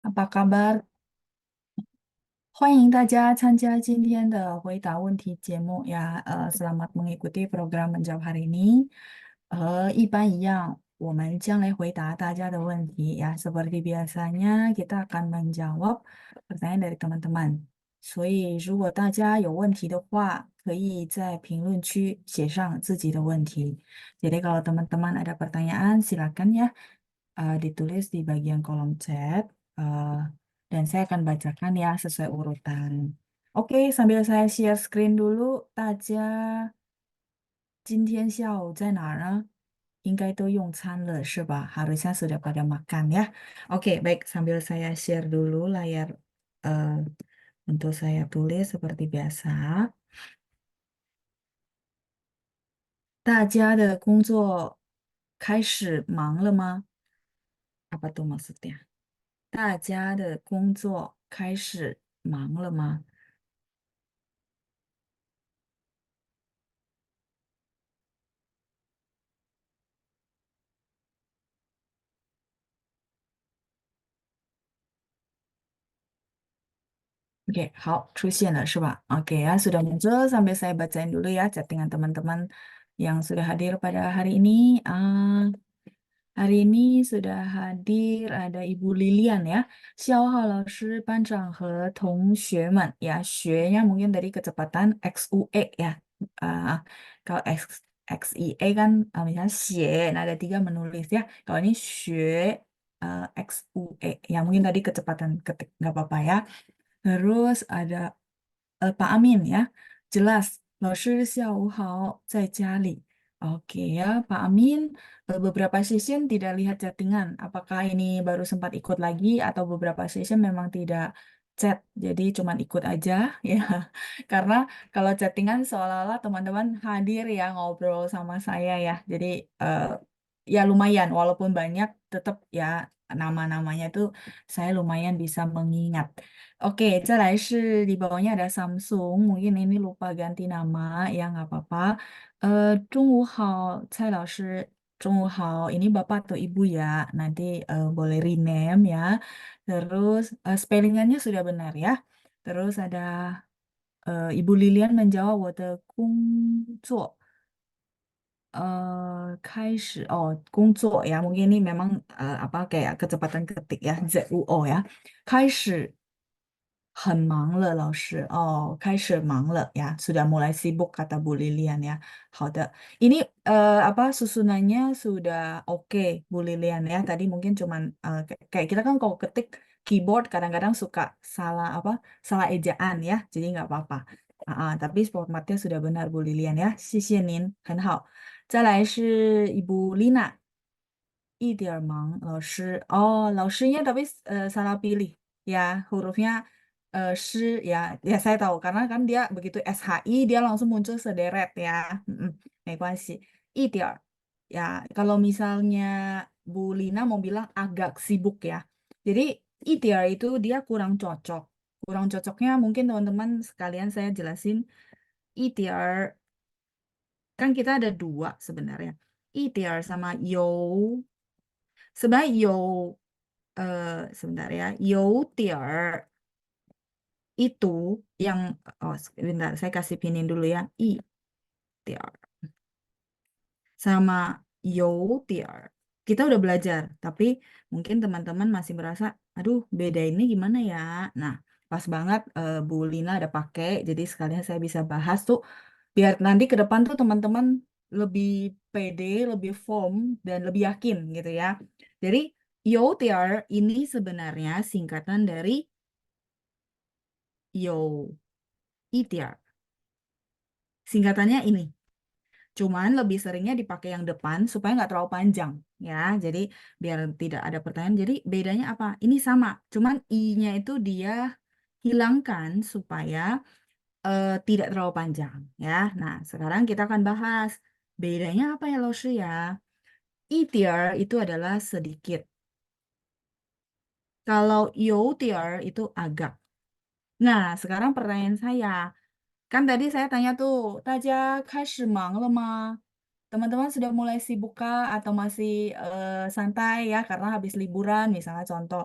Apa kabar？欢迎大家参加今天的回答问题节目呀。selamat mengikuti program menjawab hari ini. 和一般一样，我们将来回答大家的问题呀。Seperti biasanya, kita akan menjawab pertanyaan dari teman-teman. 所以，如果大家有问题的话，可以在评论区写上自己的问题。Jadi kalau teman-teman ada pertanyaan, silakan ya ditulis di bagian kolom chat. eh, dan saya akan bacakan ya sesuai urutan. Oke, sambil saya share screen dulu, 大家今天下午在哪儿呢？应该都用餐了是吧？Harusnya sudah pada makan ya. Oke, baik. Sambil saya share dulu layar eh, untuk saya tulis seperti biasa. 大家的工作开始忙了吗？ Apa tuh maksudnya? 大家的工作开始忙了吗？ Oke, 好，出现了是吧？Oke ya, sudah muncul. Sambil saya bacain dulu ya chattingan teman-teman yang sudah hadir pada hari ini. Hari ini sudah hadir ada Ibu Lilian ya. 小浩老师、班长和同学们 ya. 学nya mungkin dari kecepatan XUE ya. Kalau XIE kan misalnya 写, nah ada tiga menulis ya. Kalau ini 学 XUE ya mungkin tadi kecepatan ketik nggak apa-apa ya. Terus ada Pak Amin ya. Jelas, 老师下午好，在家里. Oke ya, Pak Amin. Beberapa session tidak lihat chattingan. Apakah ini baru sempat ikut lagi atau beberapa session memang tidak chat, jadi cuma ikut aja ya. Karena kalau chattingan seolah-olah teman-teman hadir ya ngobrol sama saya ya. Jadi eh, ya lumayan, walaupun banyak tetap ya nama-namanya itu saya lumayan bisa mengingat. Oke, 再来是 di bawahnya ada Samsung. Mungkin ini lupa ganti nama, ya nggak apa-apa. 中午好，蔡老师. 中午好, ini bapak atau ibu ya. Nanti boleh rename ya. Terus spellingannya sudah benar ya. Terus ada Ibu Lilian menjawab 我的工作 工作 ya mungkin ini memang apa kayak kecepatan ketik ya ZUO ya 开始很忙了老师开始忙了 ya sudah mulai sibuk kata Bu Lilian ya 好的 ini apa susunannya sudah oke Bu Lilian ya tadi mungkin cuman kayak kita kan kalau ketik keyboard kadang-kadang suka salah apa salah ejaan ya jadi nggak apa-apa. Tapi formatnya sudah benar Bu Lilian ya 谢谢您很好再来是 Ibu Lina 一点儿忙，老师. Oh, 老师nya tapi salah pilih ya hurufnya shi ya. Ya saya tahu karena kan dia begitu SHI dia langsung muncul sederet ya. Mm-mm, 没关系. 一点儿. Ya, kalau misalnya Bu Lina mau bilang agak sibuk ya. Jadi 一点儿 itu dia kurang cocok. Kurang cocoknya mungkin teman-teman sekalian saya jelasin 一点儿 kan kita ada dua sebenarnya. 一点儿 sama yo. Sebenarnya sebentar ya, 有点儿 itu yang sebentar saya kasih pinin dulu ya, 一点儿 sama 有点儿 kita udah belajar, tapi mungkin teman-teman masih merasa, aduh beda ini gimana ya? Nah, pas banget Bu Lina ada pakai, jadi sekalian saya bisa bahas tuh, biar nanti ke depan tuh teman-teman lebih pede, lebih firm, dan lebih yakin gitu ya. Jadi, YOTR ini sebenarnya singkatan dari Yo ITR. Singkatannya ini. Cuman lebih seringnya dipakai yang depan supaya nggak terlalu panjang ya. Jadi biar tidak ada pertanyaan. Jadi bedanya apa? Ini sama. Cuman I-nya itu dia hilangkan supaya tidak terlalu panjang ya. Nah, sekarang kita akan bahas bedanya apa ya, Loshi ya? ITR itu adalah sedikit. Kalau YOTR itu agak. Nah, sekarang pertanyaan saya. Kan tadi saya tanya tuh, 大家开始忙了吗? Teman-teman sudah mulai sibuk kah atau masih santai ya karena habis liburan misalnya contoh.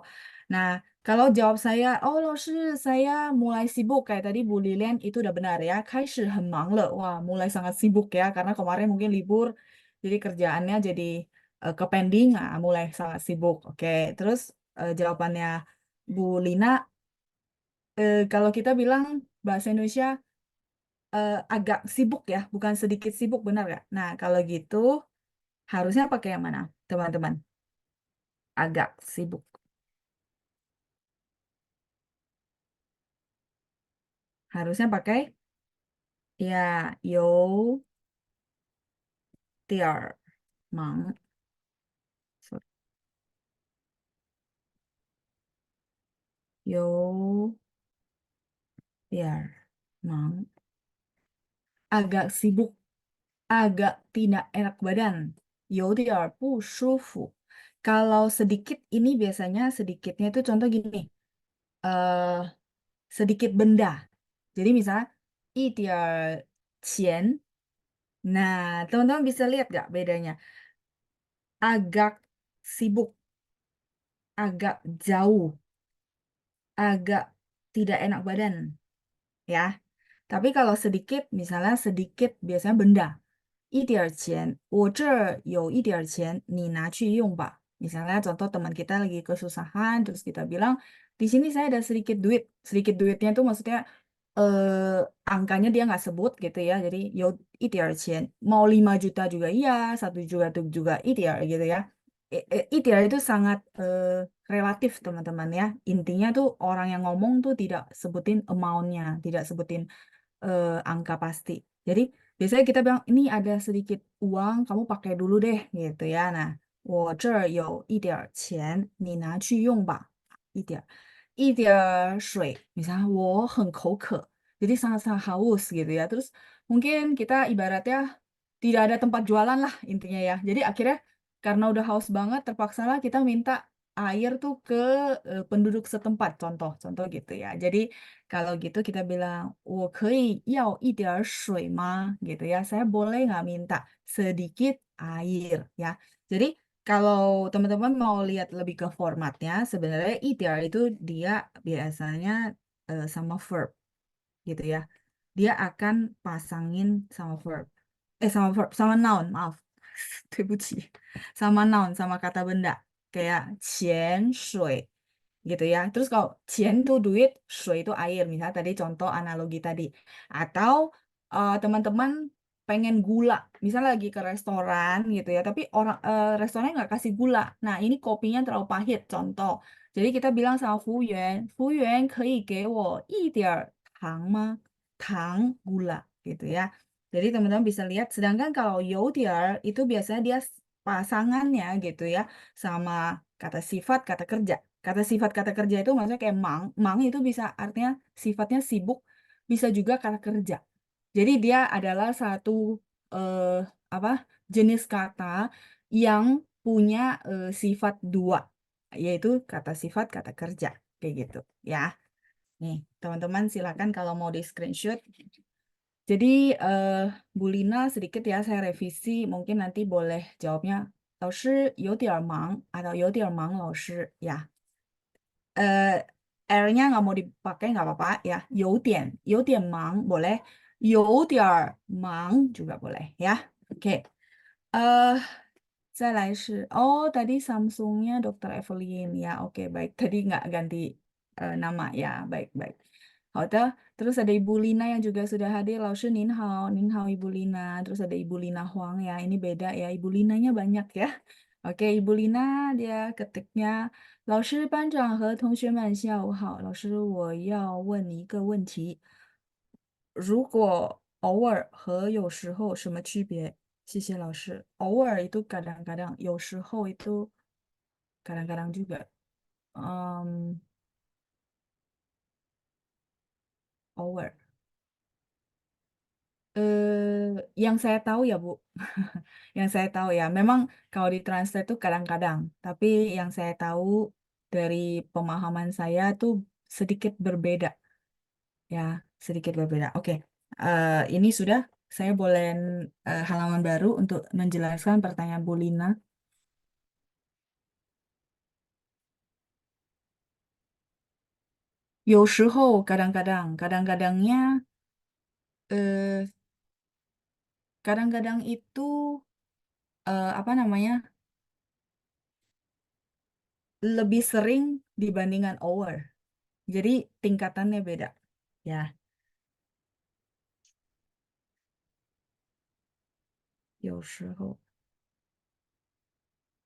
Nah, kalau jawab saya, oh 老师, saya mulai sibuk kayak tadi Bu Lilian itu udah benar ya. 开始很忙了. Wah, mulai sangat sibuk ya karena kemarin mungkin libur, jadi kerjaannya jadi kepending, nah, mulai sangat sibuk. Oke, terus jawabannya Bu Lina, kalau kita bilang bahasa Indonesia agak sibuk ya, bukan sedikit sibuk, benar nggak? Nah, kalau gitu harusnya pakai yang mana, teman-teman? Agak sibuk. Harusnya pakai ya 有点儿忙. So, 有点儿忙. Agak sibuk, agak tidak enak badan. 有点儿不舒服. Kalau sedikit ini biasanya sedikitnya itu contoh gini. eh Sedikit benda. Jadi misalnya 一点儿钱. Nah, teman-teman bisa lihat nggak bedanya? Agak sibuk, agak jauh, agak tidak enak badan, ya. Tapi kalau sedikit, misalnya sedikit biasanya benda. 一点儿钱, 我这儿有一点儿钱, 你拿去用吧. Misalnya contoh teman kita lagi kesusahan, terus kita bilang, di sini saya ada sedikit duit. Sedikit duitnya itu maksudnya angkanya dia nggak sebut gitu ya. Jadi 有一点儿钱, mau 5 juta juga iya, 1 juta juga 一点儿 gitu ya. 一点儿 itu sangat relatif teman-teman ya. Intinya tuh orang yang ngomong tuh tidak sebutin amount-nya, tidak sebutin angka pasti. Jadi biasanya kita bilang ini ada sedikit uang, kamu pakai dulu deh gitu ya. Nah, 我这儿有一点儿钱，你拿去用吧. 一点儿水, misalnya 我很口渴, jadi sangat-sangat haus gitu ya. Terus mungkin kita ibaratnya tidak ada tempat jualan lah intinya ya. Jadi akhirnya karena udah haus banget, terpaksalah kita minta air tuh ke penduduk setempat, contoh-contoh gitu ya. Jadi kalau gitu kita bilang, 我可以要一点儿水吗? Gitu ya. Saya boleh nggak minta sedikit air ya. Jadi kalau teman-teman mau lihat lebih ke formatnya, sebenarnya ETR itu dia biasanya sama verb gitu ya. Dia akan pasangin sama verb. Sama verb, sama noun, maaf. 对不起. Sama noun, sama kata benda. Kayak 钱水 gitu ya. Terus kalau 钱 itu duit, 水 itu air. Misalnya tadi contoh analogi tadi. Atau teman-teman pengen gula. Misalnya lagi ke restoran gitu ya. Tapi orang restorannya nggak kasih gula. Nah ini kopinya terlalu pahit. Contoh. Jadi kita bilang sama 服务员, 服务员可以给我一点儿糖吗? Tang gula gitu ya. Jadi teman-teman bisa lihat. Sedangkan kalau 有点儿 itu biasanya dia pasangannya gitu ya sama kata sifat, kata kerja. Kata sifat, kata kerja itu maksudnya kayak mang. Mang itu bisa artinya sifatnya sibuk, bisa juga kata kerja. Jadi dia adalah satu eh, apa jenis kata yang punya sifat dua, yaitu kata sifat, kata kerja, kayak gitu ya. Nih, teman-teman silakan kalau mau di screenshot. Jadi eh, Bu Lina sedikit ya saya revisi, mungkin nanti boleh jawabnya 老师有点忙 atau 有点忙老师 ya. eh R-nya nggak mau dipakai nggak apa-apa ya. 有点忙 boleh. 有点儿忙 juga boleh ya. Oke. eh 再来是 oh tadi Samsungnya Dokter Evelyn ya. Oke baik. Tadi nggak ganti nama ya. Baik-baik. 好的. Terus ada Ibu Lina yang juga sudah hadir. 老师您好, 您好 Ibu Lina. Terus ada Ibu Lina Huang ya. Ini beda ya. Ibu Linanya banyak ya. Oke, Ibu Lina dia ketiknya 老师班长和同学们下午好。老师我要问你一个问题。如果偶尔和有时候什么区别？谢谢老师。偶尔 itu kadang-kadang, 有时候 itu kadang-kadang juga. Um, over. Yang saya tahu ya, Bu. Yang saya tahu ya, memang kalau ditranslate itu kadang-kadang. Tapi yang saya tahu dari pemahaman saya tuh sedikit berbeda. Ya, sedikit berbeda. Oke, ini sudah. Saya boleh halaman baru untuk menjelaskan pertanyaan Bu Lina. kadang-kadang, eh, kadang-kadang itu apa namanya lebih sering dibandingkan over. Jadi tingkatannya beda. Ya, 有时候，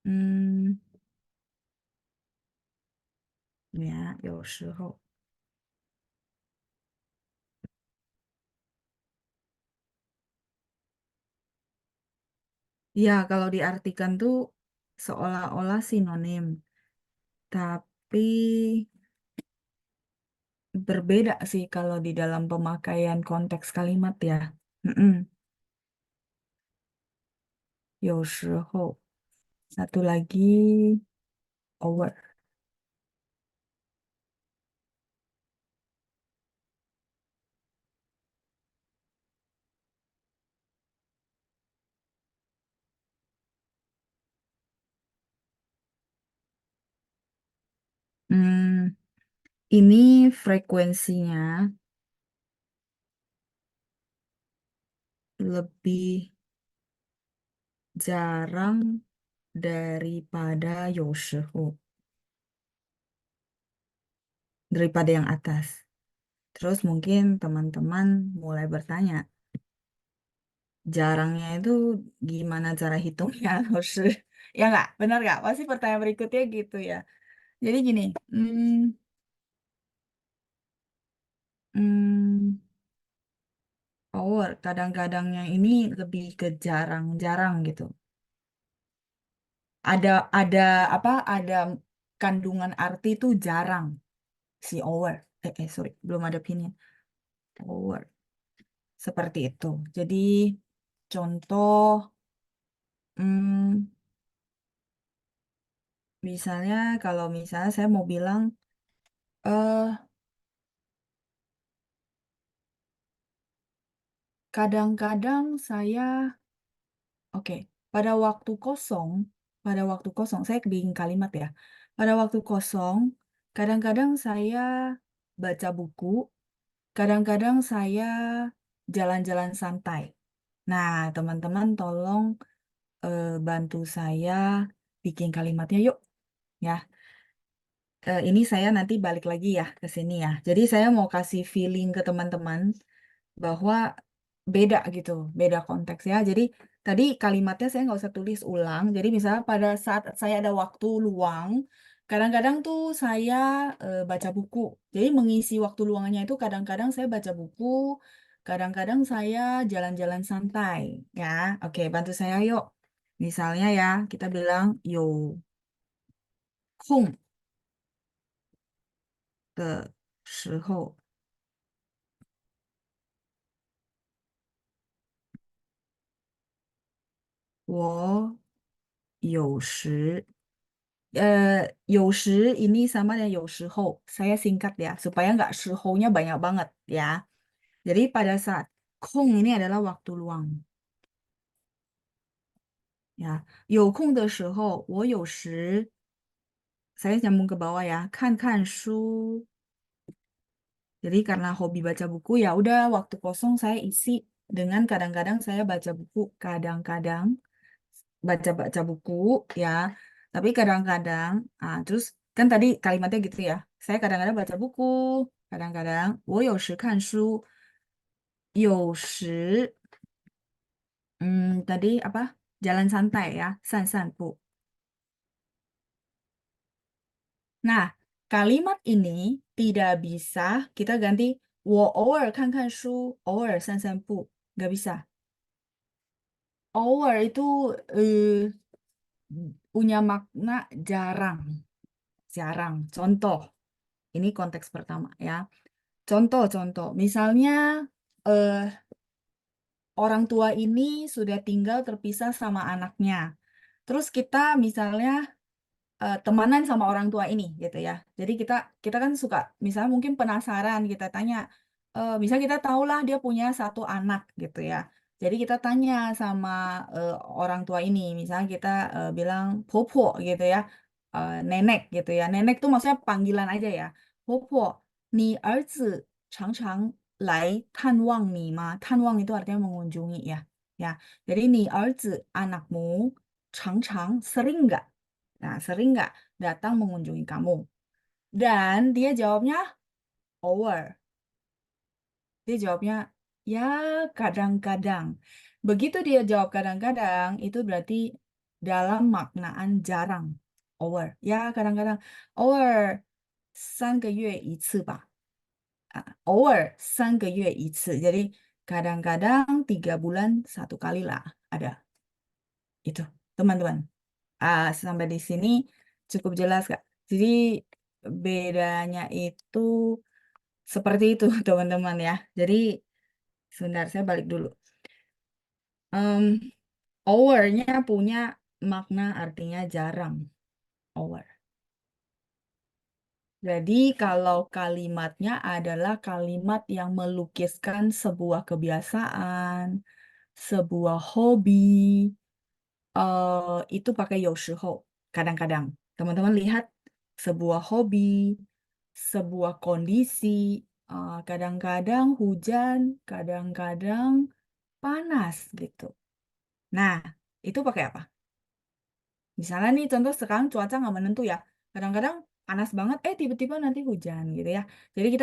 嗯，ya, 有时候。Ya, kalau diartikan tuh seolah-olah sinonim, tapi berbeda sih kalau di dalam pemakaian konteks kalimat ya. Mm-mm. 有时候. Satu lagi over. Hmm, ini frekuensinya lebih jarang daripada 有时候, daripada yang atas. Terus mungkin teman-teman mulai bertanya, jarangnya itu gimana cara hitungnya? Harus ya nggak, benar nggak? Pasti pertanyaan berikutnya gitu ya. Jadi gini, hmm, hmm, power kadang-kadangnya ini lebih ke jarang-jarang gitu. Ada ada apa? Ada kandungan arti itu jarang si over. Sorry, belum ada pinnya. Over seperti itu. Jadi contoh, hmm, misalnya kalau misalnya saya mau bilang, eh kadang-kadang saya, oke, pada waktu kosong, pada waktu kosong, saya bikin kalimat ya. Pada waktu kosong, kadang-kadang saya baca buku, kadang-kadang saya jalan-jalan santai. Nah, teman-teman tolong bantu saya bikin kalimatnya yuk, ya. Ini saya nanti balik lagi ya ke sini ya. Jadi saya mau kasih feeling ke teman-teman bahwa beda gitu, beda konteks ya. Jadi tadi kalimatnya saya nggak usah tulis ulang. Jadi misalnya pada saat saya ada waktu luang, kadang-kadang tuh saya baca buku. Jadi mengisi waktu luangnya itu kadang-kadang saya baca buku, kadang-kadang saya jalan-jalan santai ya. Oke, bantu saya yuk. Misalnya ya, kita bilang yo 空的时候，我有时 有时 ini sama dengan 有时候. Saya singkat ya, supaya nggak 时候-nya banyak banget ya. Jadi pada saat 空 ini adalah waktu luang ya. 有空的时候, 我有时 saya nyambung ke bawah ya. 看看书. Jadi karena hobi baca buku ya udah waktu kosong saya isi dengan kadang-kadang saya baca buku, kadang-kadang baca-baca buku ya. Tapi kadang-kadang, terus kan tadi kalimatnya gitu ya. Saya kadang-kadang baca buku, kadang-kadang 我有时看书，有时 tadi apa? Jalan santai ya, 散散步. Nah, kalimat ini tidak bisa kita ganti 我偶尔看看书，偶尔散散步, nggak bisa. Over itu punya makna jarang, jarang. Contoh, ini konteks pertama ya. Contoh, misalnya eh, orang tua ini sudah tinggal terpisah sama anaknya. Terus kita misalnya temanan sama orang tua ini gitu ya. Jadi kita kita kan suka misalnya mungkin penasaran kita tanya misal kita tahulah dia punya satu anak gitu ya. Jadi kita tanya sama eh, orang tua ini, misalnya kita bilang popo gitu ya, nenek gitu ya. Nenek tuh maksudnya panggilan aja ya, popo. 你儿子常常来探望你吗？探望itu artinya mengunjungi ya. Ya, jadi ni arzu anakmu sering nggak? Nah, sering nggak datang mengunjungi kamu? Dan dia jawabnya over. Dia jawabnya ya kadang-kadang. Begitu dia jawab kadang-kadang, itu berarti dalam maknaan jarang. Over. Ya kadang-kadang. Over 3个月一次吧. 偶尔3个月一次. Jadi kadang-kadang 3 bulan satu kali lah ada. Itu, teman-teman. Sampai di sini cukup jelas, Kak. Jadi bedanya itu seperti itu, teman-teman ya. Jadi sebentar, saya balik dulu. Em, Over-nya punya makna artinya jarang. Over. Jadi kalau kalimatnya adalah kalimat yang melukiskan sebuah kebiasaan, sebuah hobi, itu pakai 有时候, kadang-kadang. Teman-teman lihat sebuah hobi, sebuah kondisi, kadang-kadang hujan, kadang-kadang panas gitu. Nah, itu pakai apa? Misalnya nih contoh sekarang cuaca nggak menentu ya. Kadang-kadang panas banget, tiba-tiba nanti hujan gitu ya. Jadi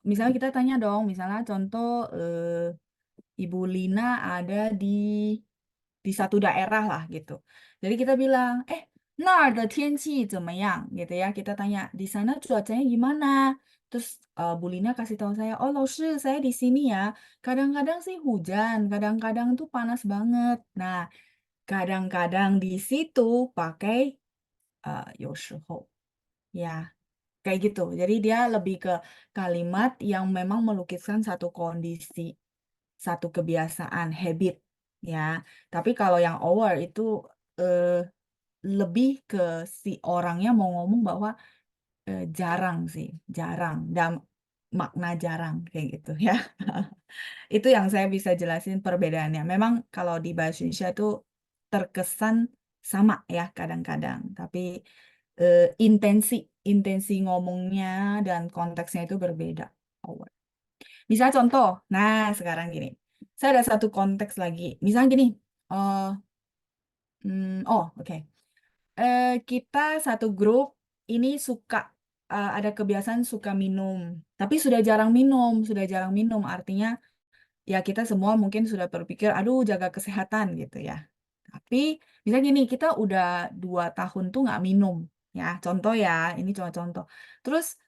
misalnya kita tanya dong, misalnya contoh Ibu Lina ada di satu daerah lah gitu. Jadi kita bilang,那儿的天气怎么样? Gitu ya. Kita tanya, di sana cuacanya gimana? Terus Bu Lina kasih tahu saya, oh老师, saya di sini ya. Kadang-kadang sih hujan, kadang-kadang tuh panas banget. Nah, kadang-kadang di situ pakai 有时候. Ya, kayak gitu. Jadi dia lebih ke kalimat yang memang melukiskan satu kondisi, satu kebiasaan, habit, ya. Tapi kalau yang over itu eh, lebih ke si orangnya mau ngomong bahwa jarang sih, jarang, dan makna jarang kayak gitu ya. Itu yang saya bisa jelasin perbedaannya. Memang kalau di bahasa Indonesia itu terkesan sama ya kadang-kadang, tapi eh, intensi intensi ngomongnya dan konteksnya itu berbeda. Over. Misal contoh, nah sekarang gini, saya ada satu konteks lagi. Misalnya gini, oh, oke. Kita satu grup ini suka ada kebiasaan suka minum, tapi sudah jarang minum. Artinya ya kita semua mungkin sudah berpikir, aduh jaga kesehatan gitu ya. Tapi bisa gini, kita udah 2 tahun tuh nggak minum, ya. Contoh ya, ini cuma contoh. Terus,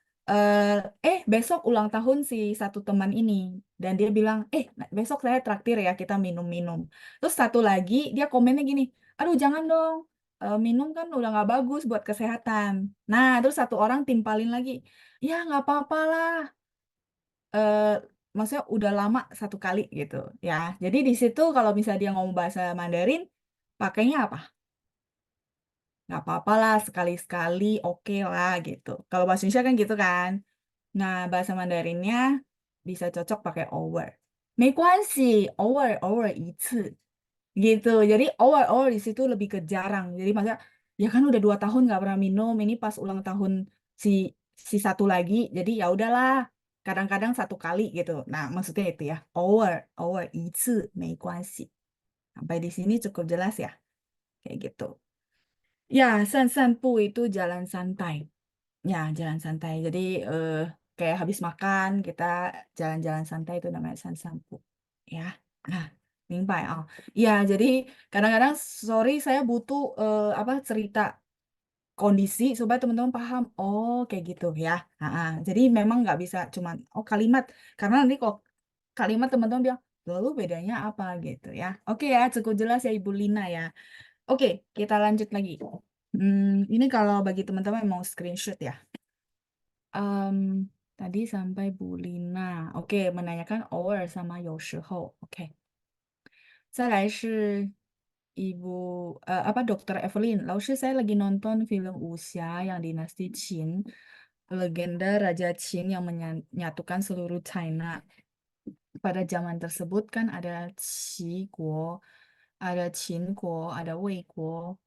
besok ulang tahun si satu teman ini, dan dia bilang, besok saya traktir ya kita minum-minum. Terus satu lagi dia komennya gini, aduh jangan dong, minum kan udah nggak bagus buat kesehatan. Nah, terus satu orang timpalin lagi, ya nggak apa-apa lah, eh, maksudnya udah lama satu kali gitu ya. Jadi di situ kalau misalnya dia ngomong bahasa Mandarin, pakainya apa? Nggak apa-apa lah, sekali-sekali oke lah gitu. Kalau bahasa Indonesia kan gitu kan. Nah, bahasa Mandarinnya bisa cocok pakai over. 没关系, over 一次 gitu. Jadi over di situ lebih ke jarang. Jadi maksudnya ya kan udah 2 tahun nggak pernah minum. Ini pas ulang tahun si si satu lagi. Jadi ya udahlah. Kadang-kadang satu kali gitu. Nah maksudnya itu ya. Over 一次没关系. Sampai di sini cukup jelas ya. Kayak gitu. Ya, san-sanpu itu jalan santai. Ya, jalan santai. Jadi kayak habis makan kita jalan-jalan santai itu namanya san-sanpu. Ya. Nah, mingpai. Oh. Ya, jadi kadang-kadang sorry saya butuh apa cerita kondisi supaya teman-teman paham. Oh, kayak gitu ya. Jadi memang nggak bisa cuman kalimat karena nanti kok kalimat teman-teman bilang lalu bedanya apa gitu ya. Oke ya, cukup jelas ya Ibu Lina ya. Oke, kita lanjut lagi. Ini kalau bagi teman-teman yang mau screenshot ya. Em, Tadi sampai Bu Lina. Oke, menanyakan over sama 有时候. Oke. 再来是 apa Dokter Evelyn. Lalu saya lagi nonton film Wuxia yang Dinasti Qin, legenda Raja Qin yang menyatukan seluruh China. Pada zaman tersebut kan ada Qi Guo, ada Qin Guo, ada Wei Guo,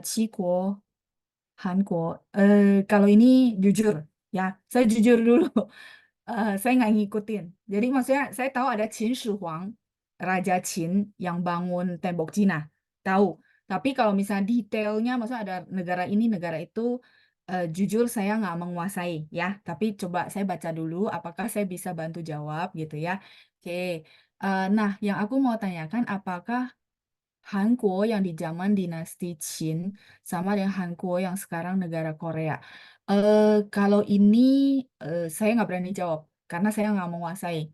Qi Guo, Han Guo. Kalau ini jujur. ya. Saya jujur dulu, saya nggak ngikutin. Jadi maksudnya saya tahu ada Qin Shi Huang, Raja Qin yang bangun tembok Cina, tahu. Tapi kalau misalnya detailnya, maksudnya ada negara ini, negara itu, jujur saya nggak menguasai ya. Tapi coba saya baca dulu, apakah saya bisa bantu jawab gitu ya. Oke. Nah, yang aku mau tanyakan, apakah Hankuo yang di zaman dinasti Qin sama dengan Hankuo yang sekarang negara Korea. Kalau ini saya nggak berani jawab karena saya nggak menguasai.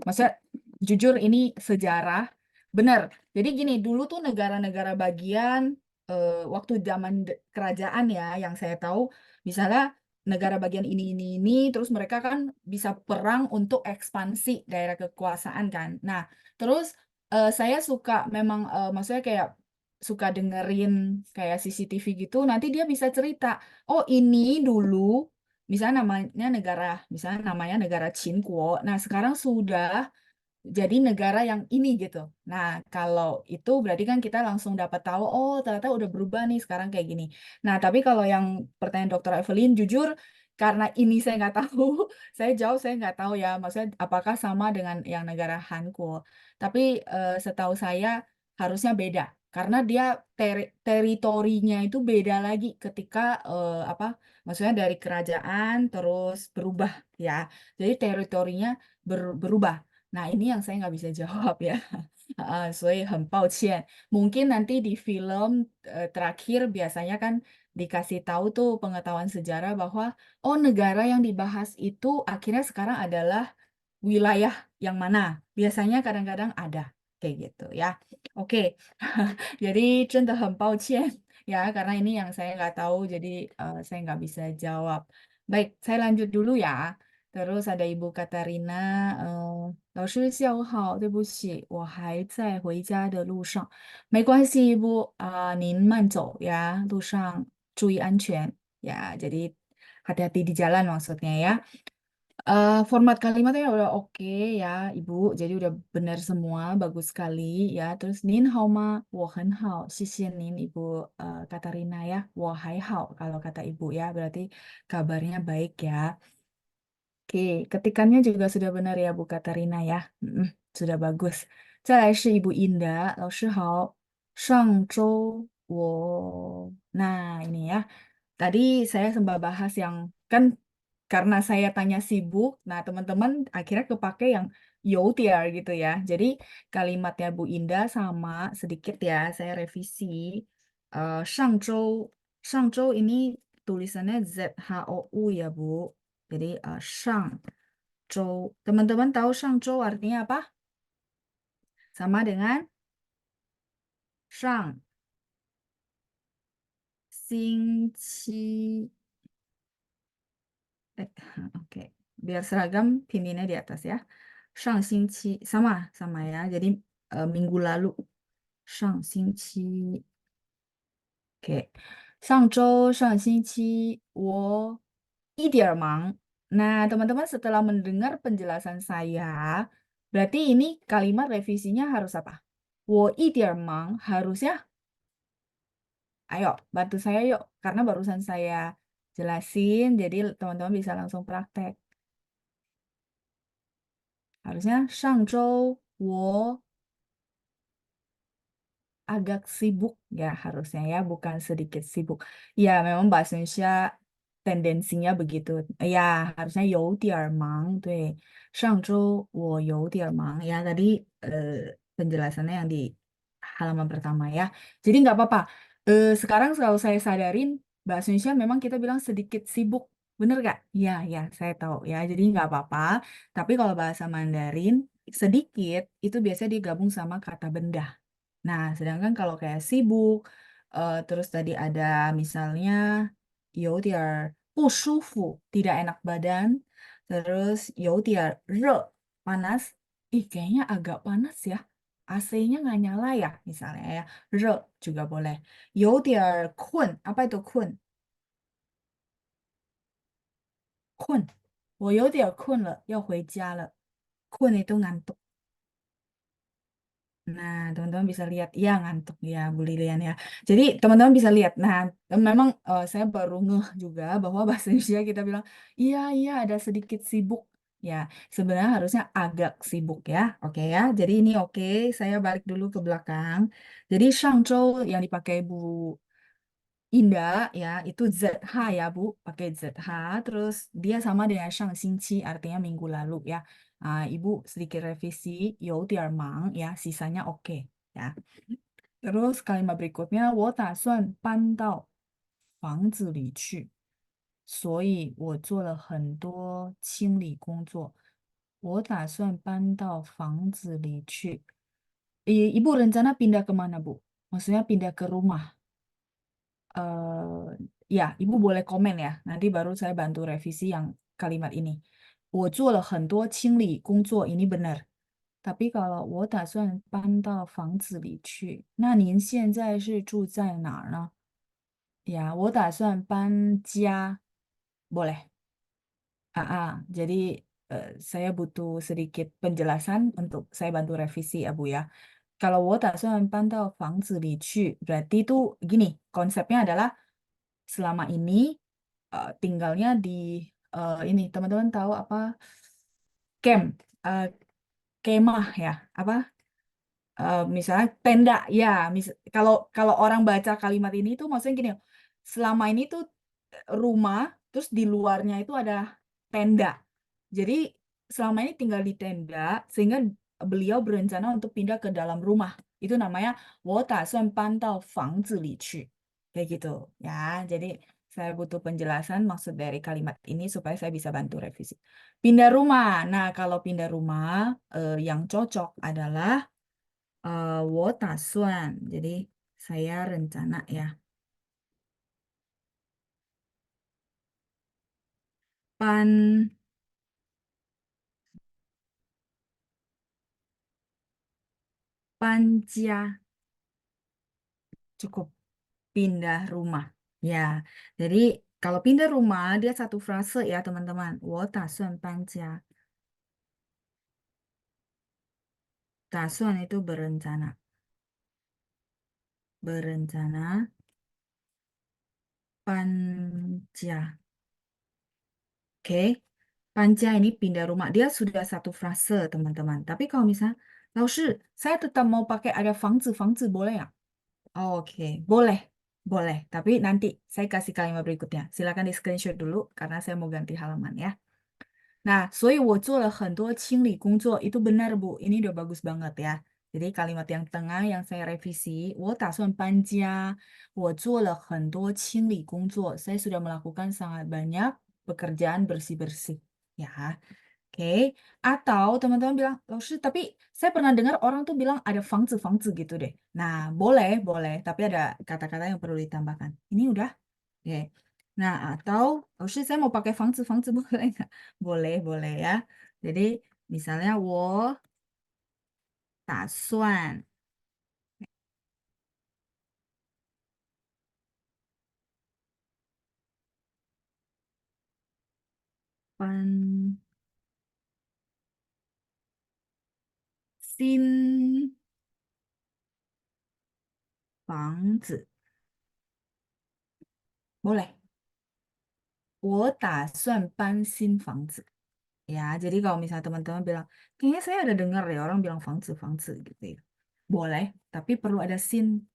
Maksudnya jujur ini sejarah benar. Jadi gini, dulu tuh negara-negara bagian waktu zaman kerajaan ya yang saya tahu, misalnya negara bagian ini, terus mereka kan bisa perang untuk ekspansi daerah kekuasaan kan. Nah, terus saya suka memang maksudnya kayak suka dengerin kayak CCTV gitu. Nanti dia bisa cerita, oh ini dulu misalnya namanya negara Qinguo. Nah sekarang sudah jadi negara yang ini gitu. Nah, kalau itu berarti kan kita langsung dapat tahu, oh ternyata udah berubah nih sekarang kayak gini. Nah, tapi kalau yang pertanyaan Dokter Evelyn, jujur karena ini saya nggak tahu, saya nggak tahu ya, maksudnya apakah sama dengan yang negara Hanko. Tapi setahu saya harusnya beda, karena dia teritorinya itu beda lagi ketika apa, maksudnya dari kerajaan terus berubah ya. Jadi teritorinya berubah. Nah, ini yang saya nggak bisa jawab ya. 所以很抱歉. Mungkin nanti di film terakhir biasanya kan dikasih tahu tuh pengetahuan sejarah bahwa oh negara yang dibahas itu akhirnya sekarang adalah wilayah yang mana. Biasanya kadang-kadang ada kayak gitu ya. Oke, jadi 真的很抱歉 ya karena ini yang saya nggak tahu jadi saya nggak bisa jawab. Baik, saya lanjut dulu ya. Terus ada Ibu Katarina, 老师下午好，对不起，我还在回家的路上，没关系，Ibu，您慢走呀，路上注意安全呀。jadi hati-hati di jalan maksudnya ya. Format kalimatnya udah oke ya, Ibu. Jadi udah benar semua, bagus sekali ya. Terus Nin hao ma, 我很好, 谢谢您 Ibu Katarina ya. 我还好 kalau kata Ibu ya, berarti kabarnya baik ya. Oke, ketikannya juga sudah benar ya Bu Katarina ya. Sudah bagus. 再来是 Ibu Indah, 老师好，上周我... Nah, ini ya. Tadi saya sempat bahas yang kan karena saya tanya sibuk, nah teman-teman akhirnya kepake yang Youtier gitu ya. Jadi kalimatnya Bu Indah sama sedikit ya, saya revisi. 上周ini tulisannya ZHOU ya Bu. Jadi 上周, teman-teman tahu 上周 artinya apa? Sama dengan 上星期 Eh, oke. Biar seragam pininnya di atas ya. 上星期 sama ya. Jadi minggu lalu. 上星期 oke. 上周上星期我一点儿忙. Nah, teman-teman setelah mendengar penjelasan saya, berarti ini kalimat revisinya harus apa? 我一点儿忙 harusnya, ayo bantu saya yuk. Karena barusan saya jelasin, jadi teman-teman bisa langsung praktek. Harusnya 上周我 agak sibuk ya harusnya ya, bukan sedikit sibuk. Ya, memang bahasa Indonesia tendensinya begitu. Ya, harusnya 有点儿忙, 对. 上周我有点儿忙. Ya, tadi eh, penjelasannya yang di halaman pertama ya. Jadi nggak apa-apa. Sekarang kalau saya sadarin, bahasa Indonesia memang kita bilang sedikit sibuk. Bener nggak? Ya, ya, saya tahu ya. Jadi nggak apa-apa. Tapi kalau bahasa Mandarin, sedikit itu biasanya digabung sama kata benda. Nah, sedangkan kalau kayak sibuk, terus tadi ada misalnya 有点儿不舒服, tidak enak badan, terus 有点儿热, panas, ih kayaknya agak panas ya, AC-nya nggak nyala ya, misalnya ya, 热 juga boleh. 有点儿困, apa itu 困? 困, 我有点儿困了，要回家了. 困 itu ngantuk. Nah, teman-teman bisa lihat, iya ngantuk ya Bu Lilian ya. Jadi teman-teman bisa lihat. Nah, memang saya baru ngeh juga bahwa bahasa Indonesia kita bilang, iya iya ada sedikit sibuk. Ya, sebenarnya harusnya agak sibuk ya. Oke ya. Jadi ini oke, saya balik dulu ke belakang. Jadi Shangzhou yang dipakai Bu Indah ya, itu ZH ya Bu, pakai ZH. Terus dia sama dengan Shang Xingqi, artinya minggu lalu ya. Ibu sedikit revisi, 有点忙 ya, sisanya oke ya. Terus kalimat berikutnya, 我打算搬到房子里去，所以我做了很多清理工作。我打算搬到房子里去。Ibu rencana pindah kemana, Bu? Maksudnya pindah ke rumah. Ya, Ibu boleh komen ya. Nanti baru saya bantu revisi yang kalimat ini. 我做了很多清理工作 ini benar. Tapi kalau 我打算搬到房子里去，那您现在是住在哪儿呢？Ya, 我打算搬家. Boleh. Jadi saya butuh sedikit penjelasan untuk saya bantu revisi ya Bu ya. Kalau 我打算搬到房子里去, berarti itu gini, konsepnya adalah selama ini tinggalnya di ini teman-teman tahu apa camp, eh, kemah ya, apa misalnya tenda ya. Kalau kalau orang baca kalimat ini tuh maksudnya gini, selama ini tuh rumah, terus di luarnya itu ada tenda. Jadi selama ini tinggal di tenda, sehingga beliau berencana untuk pindah ke dalam rumah. Itu namanya 我打算搬到房子里去. Kayak gitu ya. Jadi saya butuh penjelasan maksud dari kalimat ini supaya saya bisa bantu revisi. Pindah rumah. Nah, kalau pindah rumah yang cocok adalah 我打算. Jadi saya rencana ya. Pan Panja cukup pindah rumah. Ya, jadi kalau pindah rumah dia satu frase ya teman-teman. 我打算搬家. 打算 itu berencana. Berencana. Panja. Oke. Panja ini pindah rumah. Dia sudah satu frase teman-teman. Tapi kalau misalnya, 老师, saya tetap mau pakai ada 房子 boleh ya? Oke, boleh. Boleh. Tapi nanti saya kasih kalimat berikutnya. Silakan di screenshot dulu karena saya mau ganti halaman ya. Nah, 所以我做了很多清理工作. Itu benar, Bu. Ini udah bagus banget ya. Jadi kalimat yang tengah yang saya revisi, 我打算搬家。我做了很多清理工作. Saya sudah melakukan sangat banyak pekerjaan bersih-bersih. Ya, oke. Atau teman-teman bilang, 老师, tapi saya pernah dengar orang tuh bilang ada 房子 gitu deh. Nah, boleh, boleh. Tapi ada kata-kata yang perlu ditambahkan. Ini udah. Oke. Nah, atau, 老师, saya mau pakai 房子 boleh nggak? Boleh, boleh ya. Jadi, misalnya, 我打算 搬新房子. Boleh. 我打算搬新房子. Ya, jadi kalau misalnya teman-teman bilang, kayaknya saya ada dengar ya orang bilang 房子 gitu ya. Boleh, tapi perlu ada sin.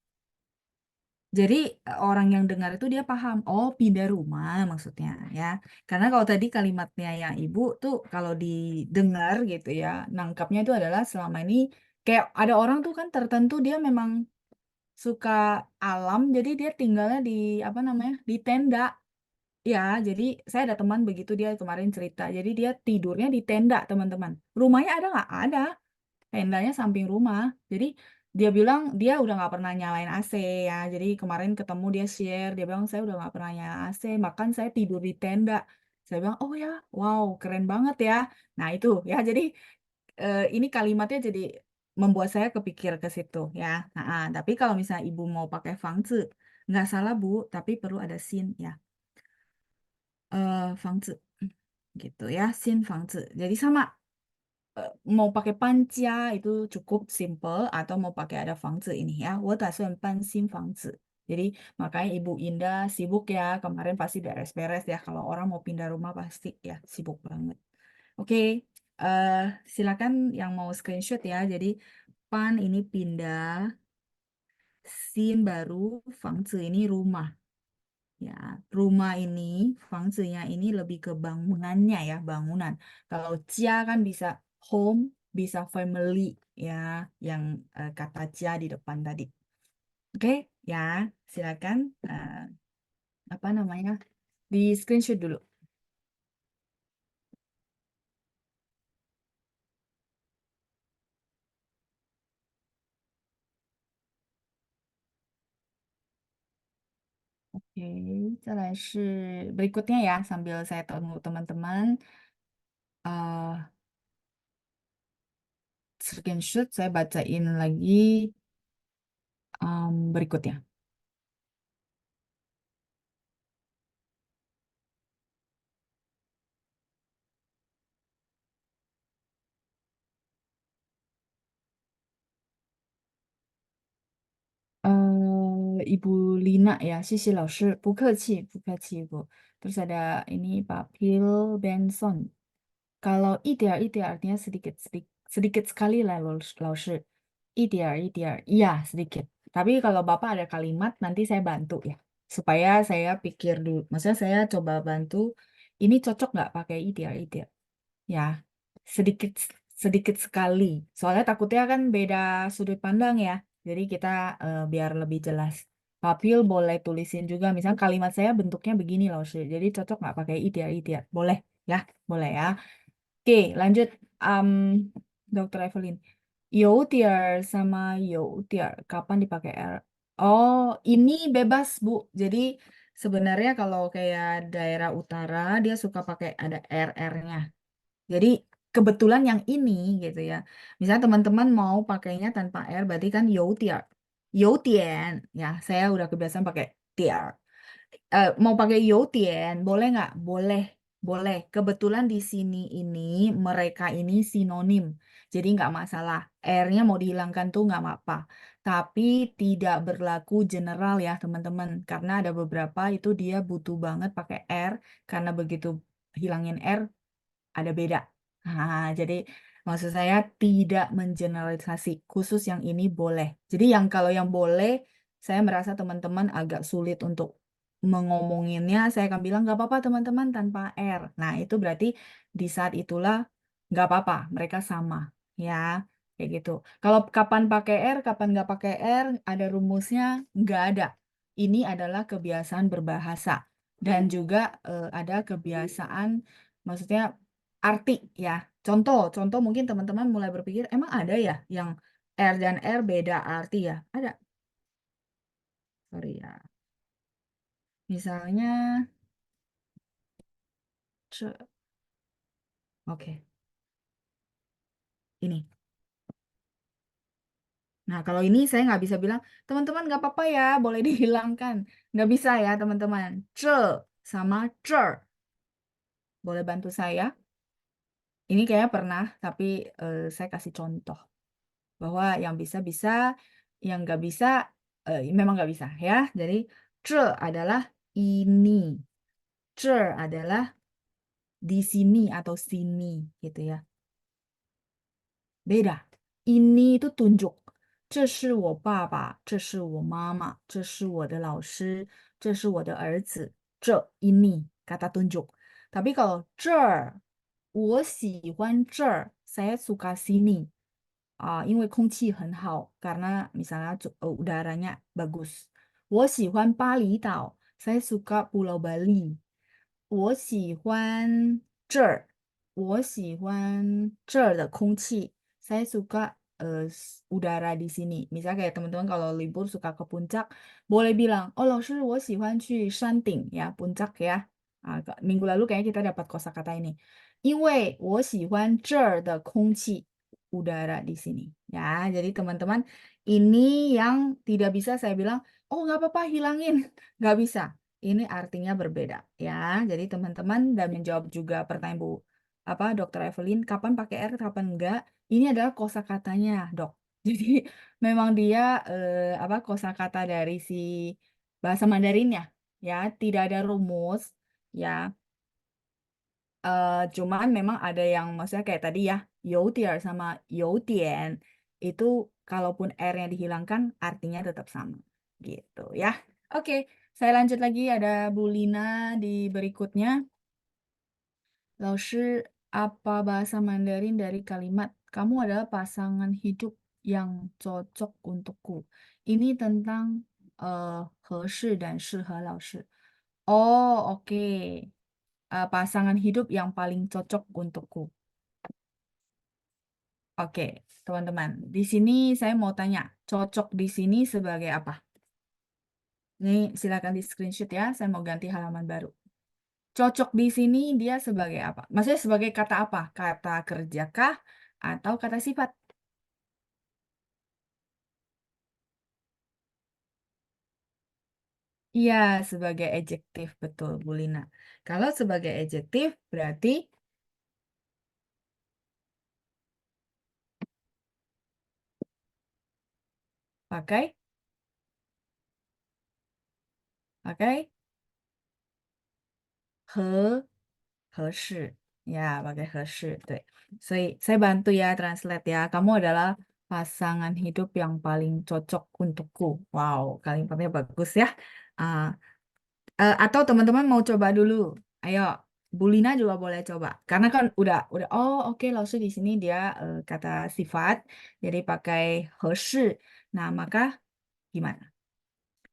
Jadi orang yang dengar itu dia paham, oh pindah rumah maksudnya ya. Karena kalau tadi kalimatnya yang ibu tuh kalau didengar gitu ya, nangkapnya itu adalah selama ini kayak ada orang tuh kan tertentu dia memang suka alam, jadi dia tinggalnya di apa namanya di tenda. Ya, jadi saya ada teman begitu dia kemarin cerita. Jadi dia tidurnya di tenda teman-teman. Rumahnya ada nggak? Ada. Tendanya samping rumah. Jadi dia bilang dia udah nggak pernah nyalain AC ya. Jadi kemarin ketemu dia share, dia bilang saya udah nggak pernah nyalain AC, makan saya tidur di tenda. Saya bilang oh ya, wow keren banget ya. Nah itu ya jadi ini kalimatnya jadi membuat saya kepikir ke situ ya. Tapi kalau misalnya ibu mau pakai fangzi, nggak salah Bu, tapi perlu ada sin ya. 房子 gitu ya, sin 房子. Jadi sama mau pakai panjia itu cukup simple atau mau pakai ada 房子 ini ya. 我打算搬新房子. Jadi makanya Ibu Indah sibuk ya. Kemarin pasti beres-beres ya. Kalau orang mau pindah rumah pasti ya sibuk banget. Oke, eh, silakan yang mau screenshot ya. Jadi pan ini pindah, sin baru, 房子 ini rumah. Ya, rumah ini, 房子nya ini lebih ke bangunannya ya, bangunan. Kalau jia kan bisa home, bisa family ya, yang kata jia di depan tadi. Oke, ya, silakan apa namanya? Di screenshot dulu. Oke, 再来是 berikutnya ya, sambil saya tunggu teman-teman screenshot, saya bacain lagi berikutnya. Ibu Lina ya, 谢谢老师，不客气，不客气，Ibu. Terus ada ini Pak Phil Benson. Kalau ideal artinya sedikit, sedikit, sedikit sekali lah, 老师. Ideal, iya sedikit. Tapi kalau Bapak ada kalimat, nanti saya bantu ya. Supaya saya pikir dulu. Maksudnya saya coba bantu, ini cocok nggak pakai ideal. Ya, sedikit sedikit sekali. Soalnya takutnya kan beda sudut pandang ya. Jadi kita biar lebih jelas. Papil boleh tulisin juga. Misal kalimat saya bentuknya begini loh, Sri. Jadi cocok nggak pakai ideal. Boleh ya, boleh ya. Oke, lanjut. Am, Dokter Evelyn. Yodier sama yodier. Kapan dipakai R? Oh, ini bebas, Bu. Jadi sebenarnya kalau kayak daerah utara, dia suka pakai ada RR-nya. Jadi kebetulan yang ini gitu ya. Misalnya teman-teman mau pakainya tanpa R berarti kan youtier. Youtien. Ya, saya udah kebiasaan pakai tier. Mau pakai youtien, boleh nggak? Boleh. Boleh. Kebetulan di sini ini mereka ini sinonim. Jadi nggak masalah. R-nya mau dihilangkan tuh nggak apa-apa. Tapi tidak berlaku general ya teman-teman. Karena ada beberapa itu dia butuh banget pakai R. Karena begitu hilangin R, ada beda. Nah, jadi maksud saya tidak mengeneralisasi, khusus yang ini boleh. Jadi yang kalau yang boleh, saya merasa teman-teman agak sulit untuk mengomonginnya, saya akan bilang nggak apa-apa teman-teman tanpa R. Nah, itu berarti di saat itulah nggak apa-apa, mereka sama, ya, kayak gitu. Kalau kapan pakai R, kapan nggak pakai R, ada rumusnya, nggak ada. Ini adalah kebiasaan berbahasa dan juga ada kebiasaan, maksudnya arti ya. Contoh mungkin teman-teman mulai berpikir, emang ada ya yang R dan R beda arti ya? Ada, sorry ya. Misalnya, oke, ini. Nah, kalau ini saya nggak bisa bilang, teman-teman nggak apa-apa ya, boleh dihilangkan. Nggak bisa ya, teman-teman. Sama cer. Boleh bantu saya? Ini kayaknya pernah, tapi saya kasih contoh. Bahwa yang bisa-bisa, yang nggak bisa, memang nggak bisa ya. Jadi, adalah ini. Adalah di sini atau sini gitu ya. Beda. Ini itu tunjuk. 这是我爸爸，这是我妈妈，这是我的老师，这是我的儿子。这 ini kata tunjuk. Tapi kalau 这儿，我喜欢这儿, saya suka sini. 因为空气很好，karena misalnya udaranya bagus. 我喜欢巴厘岛, saya suka Pulau Bali. 我喜欢这儿，我喜欢这儿的空气. Saya suka udara di sini. Misalnya kayak teman-teman kalau libur suka ke puncak, boleh bilang, oh 老师我喜欢去山顶 ya, puncak ya. Minggu lalu kayaknya kita dapat kosakata ini. 因为我喜欢这儿的空气, udara di sini. Ya, jadi teman-teman, ini yang tidak bisa saya bilang, oh nggak apa-apa hilangin. Nggak bisa. Ini artinya berbeda ya. Jadi teman-teman dan menjawab juga pertanyaan Bu. apa Dokter Evelyn, kapan pakai R, kapan enggak? Ini adalah kosakatanya, Dok. Jadi memang dia apa kosakata dari si bahasa Mandarinnya, ya, tidak ada rumus, ya. Cuman memang ada yang maksudnya kayak tadi ya, youtier sama youtian itu kalaupun R-nya dihilangkan artinya tetap sama, gitu ya. Oke, saya lanjut lagi ada Bu Lina di berikutnya. Laoshi, apa bahasa Mandarin dari kalimat kamu adalah pasangan hidup yang cocok untukku. Ini tentang 合适 dan 适合老师. Oh, oke. Pasangan hidup yang paling cocok untukku. Oke, teman-teman. Di sini saya mau tanya, cocok di sini sebagai apa? Ini silakan di screenshot ya, saya mau ganti halaman baru. Cocok di sini dia sebagai apa? Maksudnya sebagai kata apa? Kata kerja kah atau kata sifat? Iya, sebagai adjektif, betul, Bu Lina. Kalau sebagai adjektif berarti pakai pakai 和 合适. Ya, pakai 合适,对. Saya bantu ya translate ya. Kamu adalah pasangan hidup yang paling cocok untukku. Wow, kalimatnya bagus ya. Ah, atau teman-teman mau coba dulu. Ayo, Bu Lina juga boleh coba. Karena kan udah oh oke langsung di sini dia kata sifat jadi pakai 合适. Nah, maka gimana?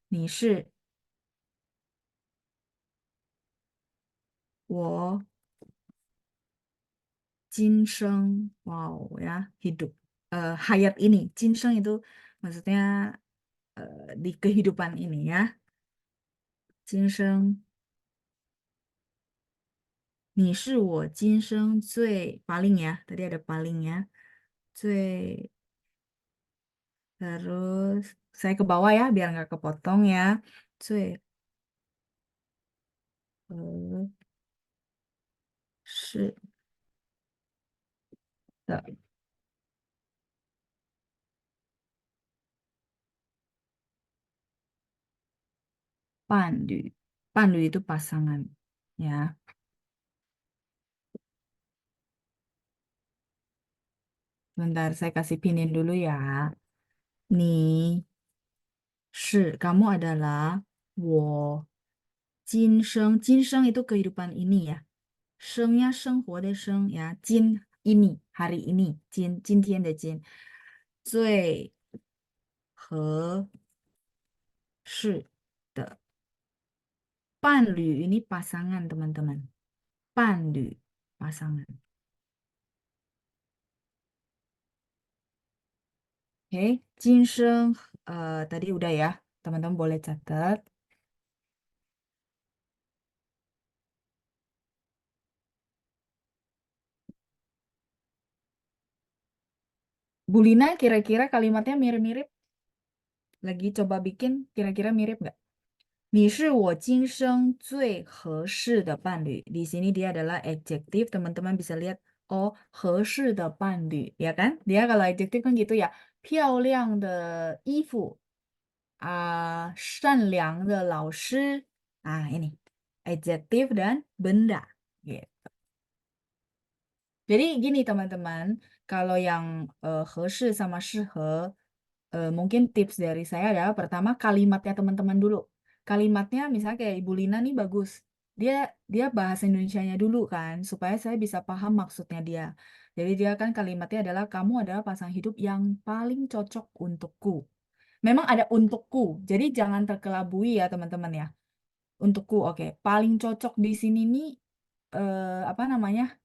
你是我 Ginseng, wow ya, hidup. Hayat ini, ginseng itu maksudnya di kehidupan ini ya. Ginseng, 你是我今生最 paling ya, tadi ada paling ya. 最 terus saya ke bawah ya, biar nggak kepotong ya. 最合适的伴侣, 伴侣 itu pasangan ya. Bentar, saya kasih pinin dulu ya. Nih, kamu adalah 我今生 itu kehidupan ini ya. Shengnya 生活的 sheng ya. Jin ini, hari ini. Jin, 今天的今. 最合适的 伴侣 ini pasangan teman-teman. 伴侣 pasangan. Oke, 今生 tadi udah ya. Teman-teman boleh catat. Bu Lina kira-kira kalimatnya mirip-mirip. Lagi coba bikin kira-kira mirip nggak? 你是我今生最合适的伴侣. Di sini dia adalah adjektif. Teman-teman bisa lihat, oh, 合适的伴侣, ya kan? Dia kalau adjektif kan gitu ya. 漂亮的衣服, 善良的老师. Nah, ini adjektif dan benda. Gitu. Jadi gini teman-teman, kalau yang 合适 sama 适合, mungkin tips dari saya adalah pertama kalimatnya teman-teman dulu. Kalimatnya misalnya kayak Ibu Lina nih bagus. Dia dia bahasa Indonesianya dulu kan, supaya saya bisa paham maksudnya dia. Jadi dia kan kalimatnya adalah kamu adalah pasangan hidup yang paling cocok untukku. Memang ada untukku, jadi jangan terkelabui ya teman-teman ya. Untukku, oke. Paling cocok di sini nih apa namanya?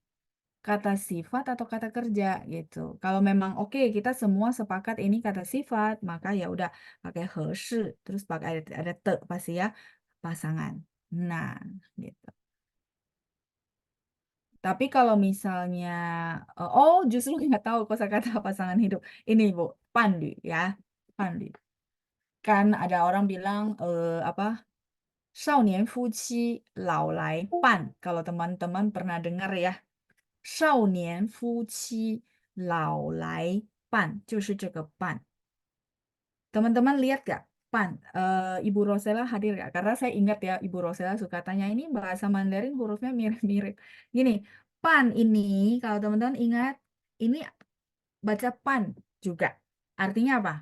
Kata sifat atau kata kerja gitu. Kalau memang oke kita semua sepakat ini kata sifat, maka ya udah pakai 合适 terus pakai ada te pasti ya pasangan. Nah, gitu. Tapi kalau misalnya oh justru nggak tahu kosakata pasangan hidup. Ini Bu, pandu ya. Pandu. Kan ada orang bilang apa? 少年夫妻老来伴. Kalau teman-teman pernah dengar ya. 少年夫妻老来伴，就是这个伴。Teman-teman lihat gak pan? Ibu Rosella hadir gak? Karena saya ingat ya Ibu Rosella suka tanya ini bahasa Mandarin hurufnya mirip-mirip. Gini, pan ini kalau teman-teman ingat ini baca pan juga. Artinya apa?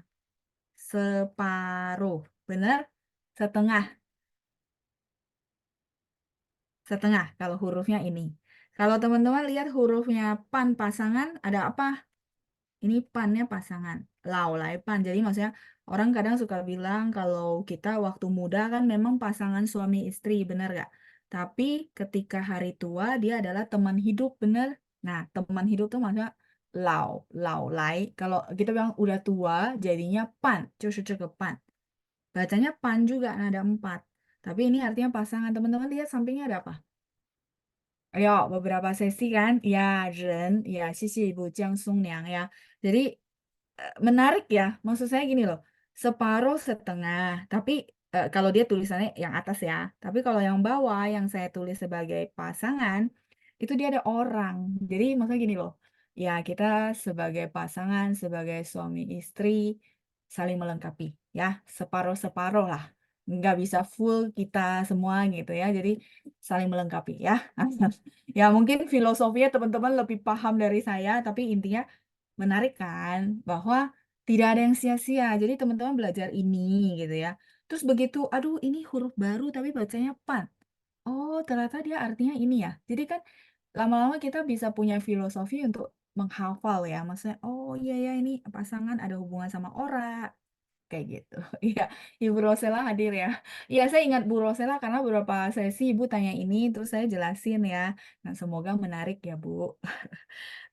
Separuh. Benar? Setengah. Setengah kalau hurufnya ini. Kalau teman-teman lihat hurufnya pan pasangan ada apa? Ini pannya pasangan, lau lai pan. Jadi maksudnya orang kadang suka bilang kalau kita waktu muda kan memang pasangan suami istri, benar gak? Tapi ketika hari tua dia adalah teman hidup, benar? Nah, teman hidup tuh maksudnya lau lai. Kalau kita bilang udah tua, jadinya pan, 就是这个 pan. Bacanya pan juga, nah ada empat. Tapi ini artinya pasangan. Teman-teman lihat sampingnya ada apa? Ayo, beberapa sesi kan? Ya, Ren, ya, Sisi Ibu Jiang Sung Liang ya. Jadi menarik ya, maksud saya gini loh, separuh setengah, tapi kalau dia tulisannya yang atas ya, tapi kalau yang bawah yang saya tulis sebagai pasangan, itu dia ada orang. Jadi maksudnya gini loh, ya kita sebagai pasangan, sebagai suami istri, saling melengkapi ya, separuh-separuh lah. Nggak bisa full kita semua gitu ya, jadi saling melengkapi ya. Ya mungkin filosofinya teman-teman lebih paham dari saya, tapi intinya menarik kan bahwa tidak ada yang sia-sia. Jadi teman-teman belajar ini gitu ya. Terus begitu, aduh ini huruf baru tapi bacanya pan. Oh, ternyata dia artinya ini ya. Jadi kan lama-lama kita bisa punya filosofi untuk menghafal ya. Maksudnya, oh iya ya ini pasangan ada hubungan sama orang. Kayak gitu. Iya, Ibu Rosela hadir ya. Iya, saya ingat Bu Rosela karena beberapa sesi Ibu tanya ini, terus saya jelasin ya. Nah, semoga menarik ya, Bu.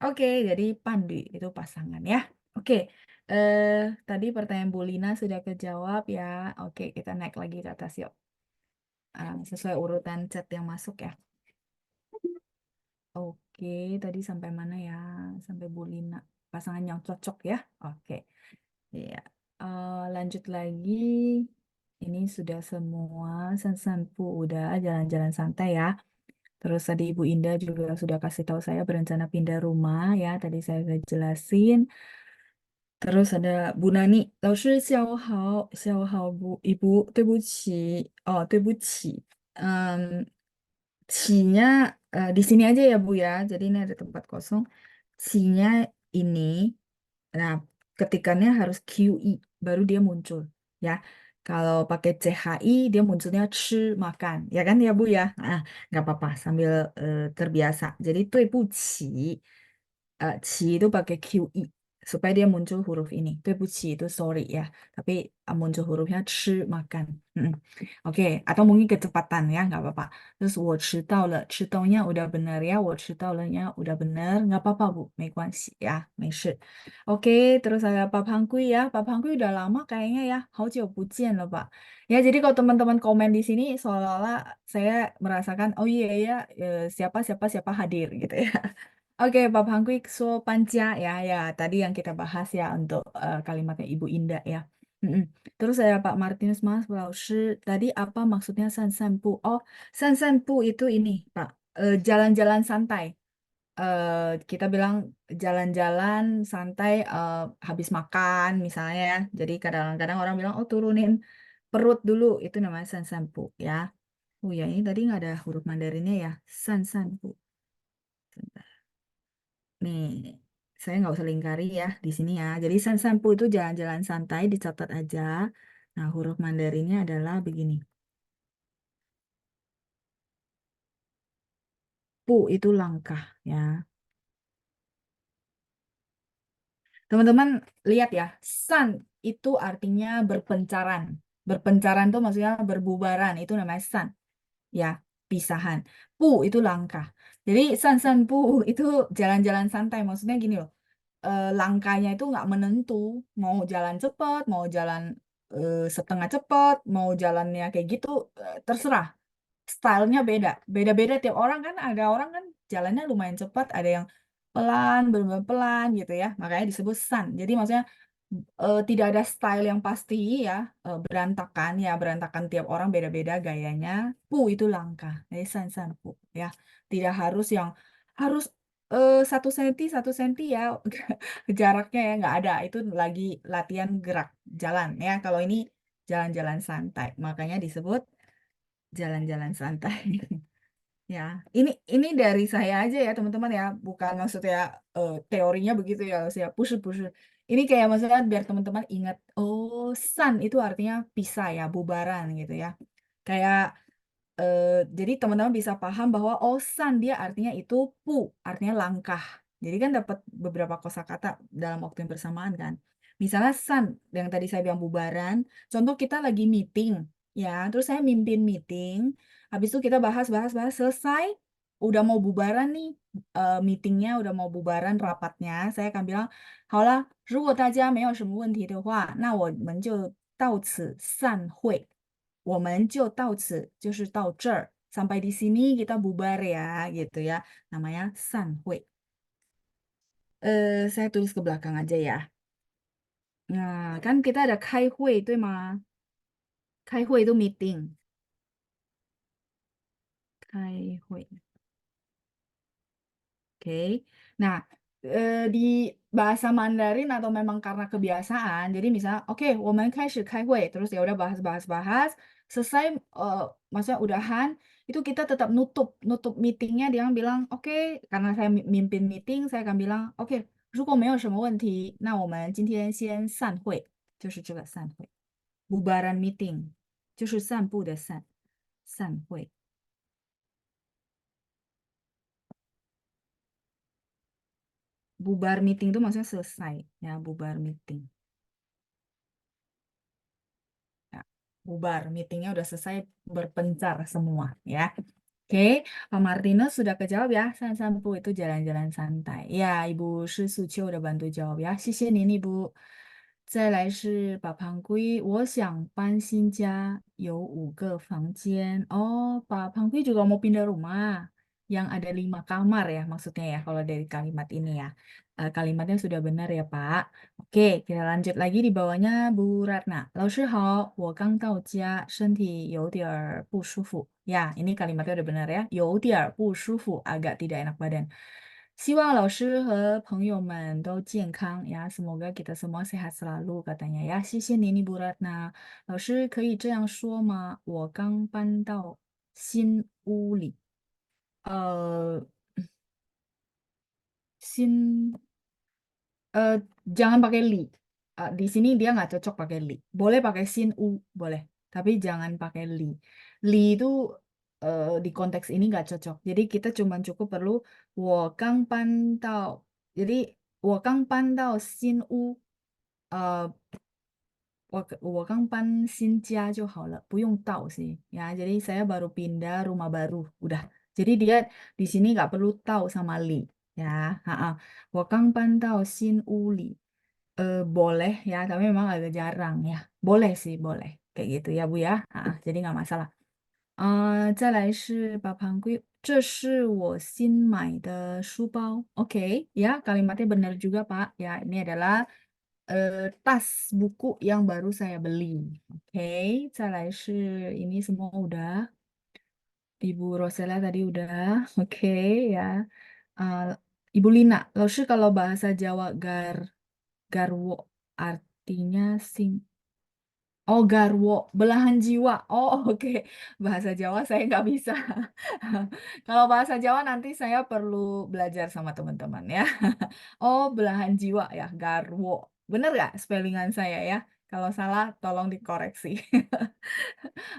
Oke, jadi Pandi itu pasangan ya. Oke, eh, tadi pertanyaan Bu Lina sudah kejawab ya. Oke, kita naik lagi ke atas yuk. Sesuai urutan chat yang masuk ya. Oke, tadi sampai mana ya? Sampai Bu Lina. Pasangan yang cocok ya. Oke, iya. Lanjut lagi. Ini sudah semua. Sansanpu udah jalan-jalan santai ya. Terus tadi Ibu Indah juga sudah kasih tahu saya berencana pindah rumah ya. Tadi saya udah jelasin. Terus ada Bu Nani, 老师下午好，下午好，Ibu, 对不起, oh, 对不起. Ci-nya di sini aja ya Bu ya. Jadi ini ada tempat kosong. Ci-nya ini, nah ketikannya harus QI baru dia muncul ya. Kalau pakai CHI dia munculnya makan, ya kan ya Bu ya. Nah, nggak apa-apa sambil terbiasa. Jadi 对不起, Ci itu pakai QI supaya dia muncul huruf ini. 对不起 itu sorry ya, tapi muncul hurufnya makan. Mm-mm. Oke, atau mungkin kecepatan ya, nggak apa-apa. Terus 我迟到了, 迟到nya udah benar ya, 我迟到了nya udah benar, nggak apa-apa Bu, 没关系ya, 没事. Oke, terus ada Pak Hangkui ya, Pak Hangkui udah lama kayaknya ya, 好久不见了 Pak. Ya, jadi kalau teman-teman komen di sini seolah-olah saya merasakan, oh iya ya, siapa siapa siapa hadir gitu ya. Oke, Pak Hangkui so panca ya, ya tadi yang kita bahas ya untuk kalimatnya Ibu Indah ya. Mm-mm. Terus saya Pak Martinus Mas Laushi, tadi apa maksudnya sansanpu? Oh, sansanpu itu ini Pak, jalan-jalan santai. Kita bilang jalan-jalan santai habis makan misalnya ya. Jadi kadang-kadang orang bilang, oh turunin perut dulu, itu namanya sansanpu ya. Oh ya, ini tadi nggak ada huruf Mandarinnya ya, sansanpu. Nih, saya nggak usah lingkari ya di sini ya. Jadi sansanpu itu jalan-jalan santai, dicatat aja. Nah, huruf Mandarinnya adalah begini. Pu itu langkah ya. Teman-teman lihat ya, san itu artinya berpencaran. Berpencaran itu maksudnya berbubaran, itu namanya san. Ya, pisahan. Pu itu langkah. Jadi san pu itu jalan-jalan santai. Maksudnya gini loh, langkahnya itu nggak menentu. Mau jalan cepat, mau jalan setengah cepat, mau jalannya kayak gitu, terserah. Stylenya beda. Beda-beda tiap orang kan, ada orang kan jalannya lumayan cepat, ada yang pelan, benar pelan gitu ya. Makanya disebut san. Jadi maksudnya tidak ada style yang pasti ya, berantakan ya, berantakan tiap orang beda-beda gayanya. Pu itu langkah. Jadi san san pu ya. Tidak harus yang harus satu senti ya jaraknya ya nggak ada. Itu lagi latihan gerak jalan ya. Kalau ini jalan-jalan santai, makanya disebut jalan-jalan santai. Ya, ini dari saya aja ya teman-teman ya, bukan maksudnya teorinya begitu ya, saya push. Ini kayak maksudnya biar teman-teman ingat, oh san itu artinya pisah ya, bubaran gitu ya. Kayak jadi teman-teman bisa paham bahwa oh san dia artinya itu pu, artinya langkah. Jadi kan dapat beberapa kosakata dalam waktu yang bersamaan kan. Misalnya san yang tadi saya bilang bubaran, contoh kita lagi meeting ya, terus saya mimpin meeting, habis itu kita bahas selesai, udah mau bubaran nih meetingnya udah mau bubaran rapatnya, saya akan bilang,好了，如果大家没有什么问题的话，那我们就到此散会。我们就到此，就是到这儿. Sampai di sini kita bubar ya, gitu ya. Namanya sanhui. Saya tulis ke belakang aja ya. Nah, kan kita ada 开会, 对吗?开会 itu meeting. 开会. Oke. Nah, di bahasa Mandarin atau memang karena kebiasaan, jadi misalnya, oke, 我们开始开会, terus ya udah bahas, selesai, maksudnya udahan, itu kita tetap nutup meetingnya, dia bilang, oke, karena saya mimpin meeting, saya akan bilang, oke, 如果没有什么问题，那我们今天先散会，就是这个散会. Bubaran meeting, 就是散步的散会. Bubar meeting itu maksudnya selesai ya, bubar meeting ya. Bubar meetingnya udah selesai, berpencar semua ya. Oke, Pak Martinus sudah kejawab ya, San-Sampu itu jalan-jalan santai ya. Ibu Shi Sucio udah bantu jawab ya, 谢谢您 Ibu. 再来是把庞龟，我想搬新家，有5个房间. Oh, Pak Pangkui juga mau pindah rumah yang ada 5 kamar ya, maksudnya ya kalau dari kalimat ini ya. Kalimatnya sudah benar ya Pak. Oke, kita lanjut lagi di bawahnya Bu Ratna. 老师好，我刚到家，身体有点儿不舒服. Ya, ini kalimatnya udah benar ya. 有点儿不舒服, agak tidak enak badan. 希望老师和朋友们都健康 semoga kita semua sehat selalu katanya ya. 谢谢您 Ibu Ratna. 老师可以这样说吗？我刚搬到新屋里。新 eh, jangan pakai li. Di sini dia nggak cocok pakai li. Boleh pakai sin u, boleh. Tapi jangan pakai li. Li itu di konteks ini nggak cocok. Jadi kita cuma cukup perlu 我刚搬到. Jadi 我刚搬新家就好了，不用到 sih ya. Jadi saya baru pindah rumah baru, udah. Jadi dia di sini nggak perlu tahu sama li ya. Ha-ha. 我刚搬到新屋里. Boleh ya, tapi memang agak jarang ya. Boleh sih, boleh. Kayak gitu ya Bu ya. Jadi nggak masalah. 再来是把盘龟，这是我新买的书包. Oke, ya kalimatnya benar juga Pak. Ya, ini adalah tas buku yang baru saya beli. Oke, 再来是 ini semua udah. Ibu Rosella tadi udah. Oke ya. Eh, Ibu Lina, Lalu kalau bahasa Jawa garwo artinya sing. Oh, garwo, belahan jiwa. Oh, oke. Bahasa Jawa saya nggak bisa. Kalau bahasa Jawa nanti saya perlu belajar sama teman-teman ya. Oh, belahan jiwa ya, garwo. Bener nggak spellingan saya ya? Kalau salah, tolong dikoreksi.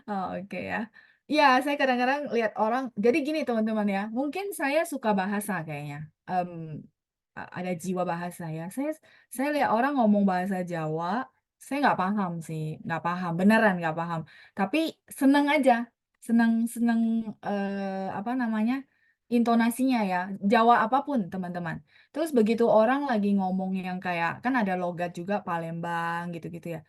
Oh, oke ya. Ya, saya kadang-kadang lihat orang. Jadi gini teman-teman ya, mungkin saya suka bahasa kayaknya. Em, ada jiwa bahasa ya. Saya lihat orang ngomong bahasa Jawa, saya nggak paham sih, nggak paham, beneran nggak paham. Tapi seneng aja, seneng apa namanya intonasinya ya, Jawa apapun teman-teman. Terus begitu orang lagi ngomong yang kayak kan ada logat juga Palembang gitu-gitu ya,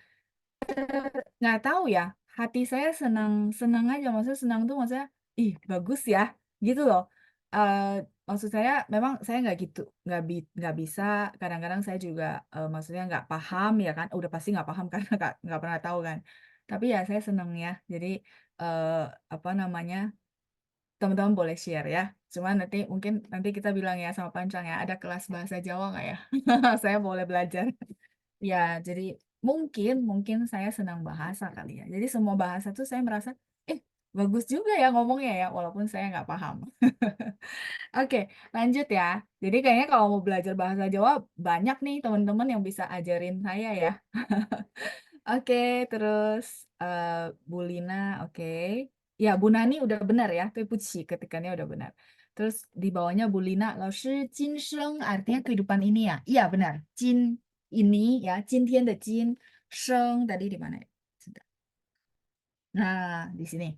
nggak tahu ya, hati saya senang senang aja, maksudnya senang tuh maksudnya ih bagus ya gitu loh. Eh, maksud saya memang saya nggak gitu, nggak bisa, kadang-kadang saya juga maksudnya nggak paham ya kan, udah pasti nggak paham karena nggak pernah tahu kan, tapi ya saya senang ya, jadi eh, apa namanya teman-teman boleh share ya. Cuman nanti mungkin nanti kita bilang ya sama Pancang ya, ada kelas bahasa Jawa nggak ya? Saya boleh belajar. Ya, jadi mungkin saya senang bahasa kali ya. Jadi semua bahasa tuh saya merasa, eh bagus juga ya ngomongnya ya, walaupun saya nggak paham. Oke, lanjut ya. Jadi kayaknya kalau mau belajar bahasa Jawa, banyak nih teman-teman yang bisa ajarin saya ya. Oke, terus Bu Lina, oke. Ya, Bu Nani udah benar ya. Puji ketikannya udah benar. Terus di bawahnya Bu Lina, 老师 jin sheng artinya kehidupan ini ya. Iya, benar. Jin ini ya, 今天的今 sheng tadi di mana ya? Sebentar. Nah, di sini.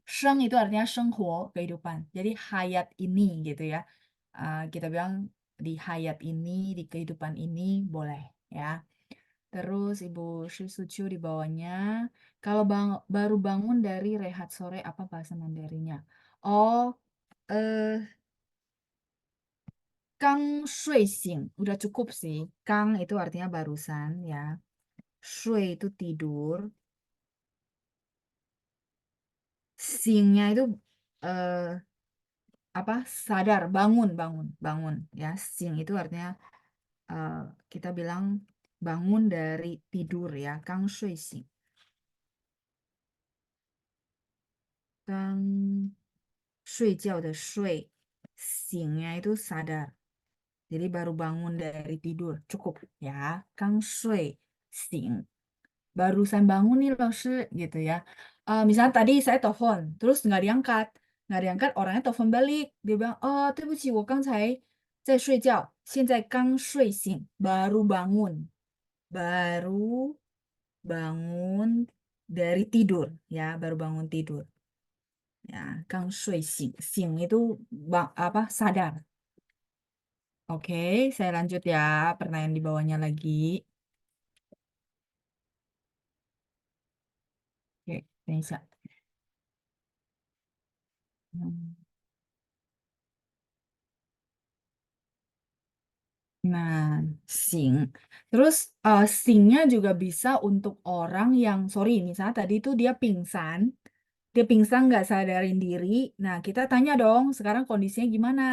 Sheng itu artinya 生活, kehidupan. Jadi hayat ini gitu ya. Kita bilang di hayat ini, di kehidupan ini boleh ya. Terus Ibu Sri Suciu di bawahnya. Kalau baru bangun dari rehat sore, apa bahasa Mandarinnya? Oh, eh, Kang Shui Xing. Udah cukup sih. Kang itu artinya barusan ya. Shui itu tidur. Xingnya itu eh, apa? Sadar, bangun, bangun, bangun. Ya, Xing itu artinya eh, kita bilang bangun dari tidur ya. Kang Shui Xing. Kang 睡觉的睡, xingnya itu sadar. Jadi baru bangun dari tidur, cukup ya. Kang shui, xing. Barusan bangun nih loh, gitu ya. Misalnya tadi saya telepon, terus nggak diangkat. Nggak diangkat, orangnya telepon balik. Dia bilang, oh, 对不起，我刚才在睡觉，现在刚睡醒，baru bangun. Baru bangun dari tidur, ya, baru bangun tidur. Ya, Kang Shui Xing. Xing itu apa? Sadar. Oke, saya lanjut ya. Pertanyaan di bawahnya lagi. Oke, 等一下. Hmm. Nah, sing. Terus singnya juga bisa untuk orang yang, sorry, misalnya tadi itu dia pingsan nggak sadarin diri. Nah, kita tanya dong, sekarang kondisinya gimana?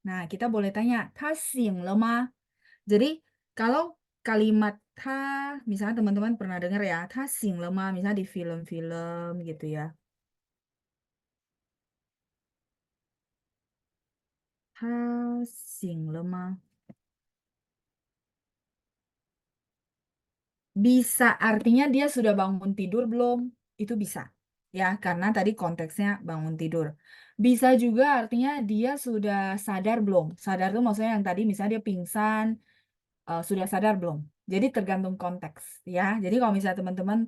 Nah, kita boleh tanya, ta sing le ma? Jadi kalau kalimat ta, misalnya teman-teman pernah dengar ya, ta sing le ma, misalnya di film-film gitu ya. Ta sing le ma. Bisa artinya dia sudah bangun tidur belum? Itu bisa. Ya, karena tadi konteksnya bangun tidur. Bisa juga artinya dia sudah sadar belum? Sadar tuh maksudnya yang tadi misalnya dia pingsan, sudah sadar belum? Jadi tergantung konteks ya. Jadi kalau misalnya teman-teman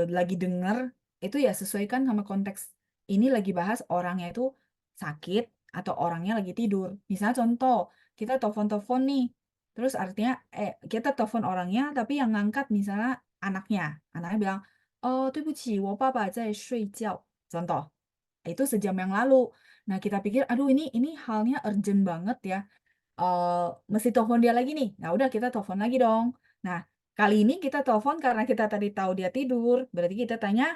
lagi denger itu ya sesuaikan sama konteks. Ini lagi bahas orangnya itu sakit atau orangnya lagi tidur. Misalnya contoh, kita telepon-telepon nih, terus artinya kita telepon orangnya tapi yang ngangkat misalnya anaknya. Anaknya bilang, "Oh, 对不起，我爸爸在睡觉." Contoh, itu sejam yang lalu. Nah, kita pikir, aduh ini halnya urgent banget ya, eh mesti telepon dia lagi nih. Nah, udah kita telepon lagi dong. Nah, kali ini kita telepon karena kita tadi tahu dia tidur. Berarti kita tanya,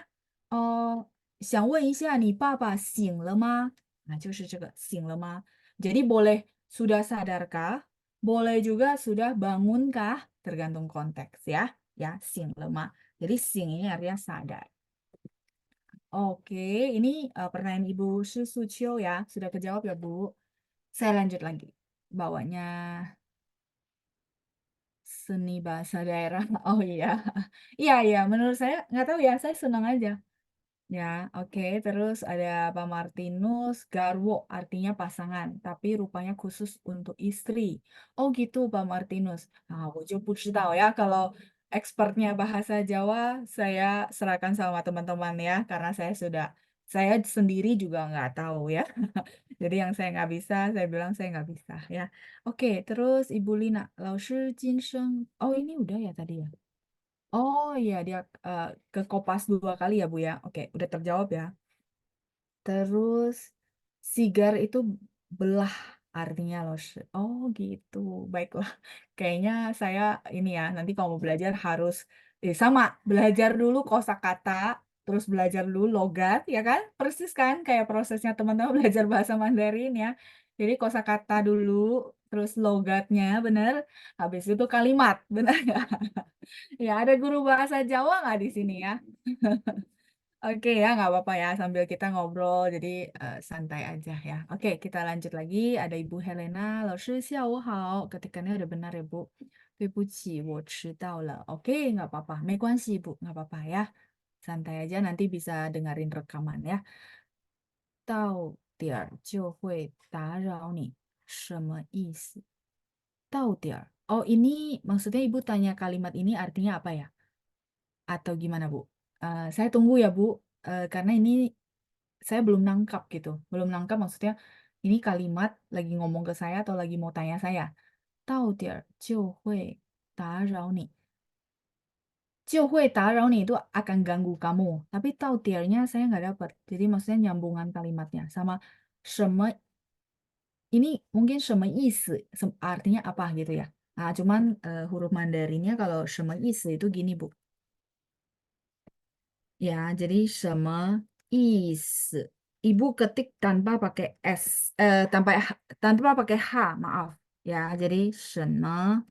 想问一下你爸爸醒了吗? Nah, 就是这个醒了吗? Jadi boleh sudah sadarkah? Boleh juga sudah bangunkah? Tergantung konteks ya. Ya, 醒了吗? Jadi sing ini artinya sadar. Oke, ini pertanyaan Ibu Susucio ya. Sudah kejawab ya, Bu? Saya lanjut lagi. Bawahnya seni bahasa daerah. Oh iya. Iya, iya. Menurut saya, nggak tahu ya, saya senang aja. Ya, oke. Terus ada Pak Martinus, Garwo artinya pasangan, tapi rupanya khusus untuk istri. Oh gitu, Pak Martinus. Nah, 我就不知道 ya. Kalau expertnya bahasa Jawa, saya serahkan sama teman-teman ya, karena saya sendiri juga nggak tahu ya. Jadi yang saya nggak bisa, saya bilang saya nggak bisa ya. Oke, terus Ibu Lina, 老师 Jinseng. Oh ini udah ya tadi ya. Oh iya dia ke Kopas 2 kali ya Bu ya. Oke, udah terjawab ya. Terus sigar itu belah artinya loh. Oh gitu. Baiklah. Kayaknya saya ini ya nanti kalau mau belajar harus sama belajar dulu kosakata. terus belajar dulu logat, ya kan? Persis kan kayak prosesnya teman-teman belajar bahasa Mandarin ya. Jadi kosakata dulu, terus logatnya, bener. Habis itu kalimat, bener nggak? Ya, ada guru bahasa Jawa nggak di sini ya? Oke ya, nggak apa-apa ya sambil kita ngobrol, jadi santai aja ya. Oke, kita lanjut lagi. Ada Ibu Helena, 老师下午好. Ketikannya udah benar ya, Bu. 对不起，我迟到了. Oke, nggak apa-apa. 没关系, Bu. Nggak apa-apa ya. Santai aja, nanti bisa dengerin rekaman ya. 到点儿就会打扰你，什么意思？到点儿. Oh, ini maksudnya Ibu tanya kalimat ini artinya apa ya? Atau gimana, Bu? Saya tunggu ya, Bu. Karena ini saya belum nangkap gitu. Belum nangkap maksudnya ini kalimat lagi ngomong ke saya atau lagi mau tanya saya. 到点儿就会打扰你。就会打扰你 itu akan ganggu kamu. Tapi 到点儿nya saya nggak dapat. Jadi maksudnya nyambungan kalimatnya. Sama 什么, ini mungkin 什么意思, artinya apa gitu ya. Nah, cuman huruf Mandarinnya kalau 什么意思 itu gini, Bu. Ya, jadi 什么意思? Ibu ketik tanpa pakai S, tanpa pakai H, maaf. Ya, jadi 什么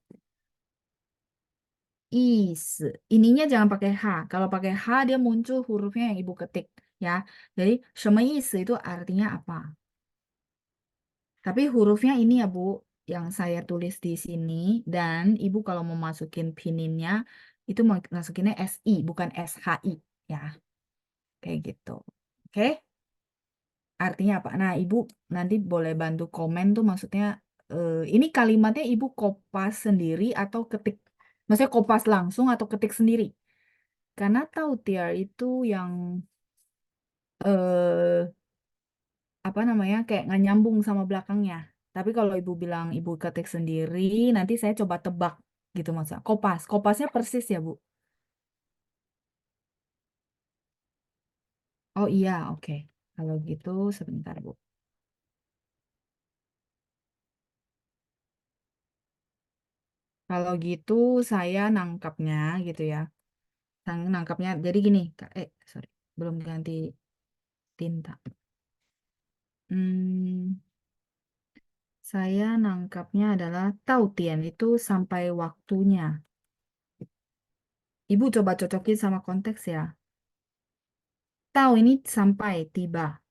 意思? Ininya jangan pakai H. Kalau pakai H dia muncul hurufnya yang ibu ketik. Ya, jadi 什么意思 itu artinya apa? Tapi hurufnya ini ya Bu, yang saya tulis di sini. Dan ibu kalau mau masukin pininnya, itu masukinnya SI, bukan SHI. Ya, kayak gitu. Oke? Artinya apa? Nah, Ibu nanti boleh bantu komen tuh maksudnya ini kalimatnya Ibu kopas sendiri atau ketik, maksudnya kopas langsung atau ketik sendiri. Karena tahu tiar itu yang eh apa namanya kayak nggak nyambung sama belakangnya. Tapi kalau Ibu bilang Ibu ketik sendiri, nanti saya coba tebak gitu maksudnya. Kopas, kopasnya persis ya Bu. Oh iya, oke. Kalau gitu sebentar Bu. Kalau gitu saya nangkapnya gitu ya. Nangkapnya jadi gini, sorry, belum ganti tinta. Hmm, saya nangkapnya adalah tautian itu sampai waktunya. Ibu coba cocokin sama konteks ya. Tau ini sampai tiba.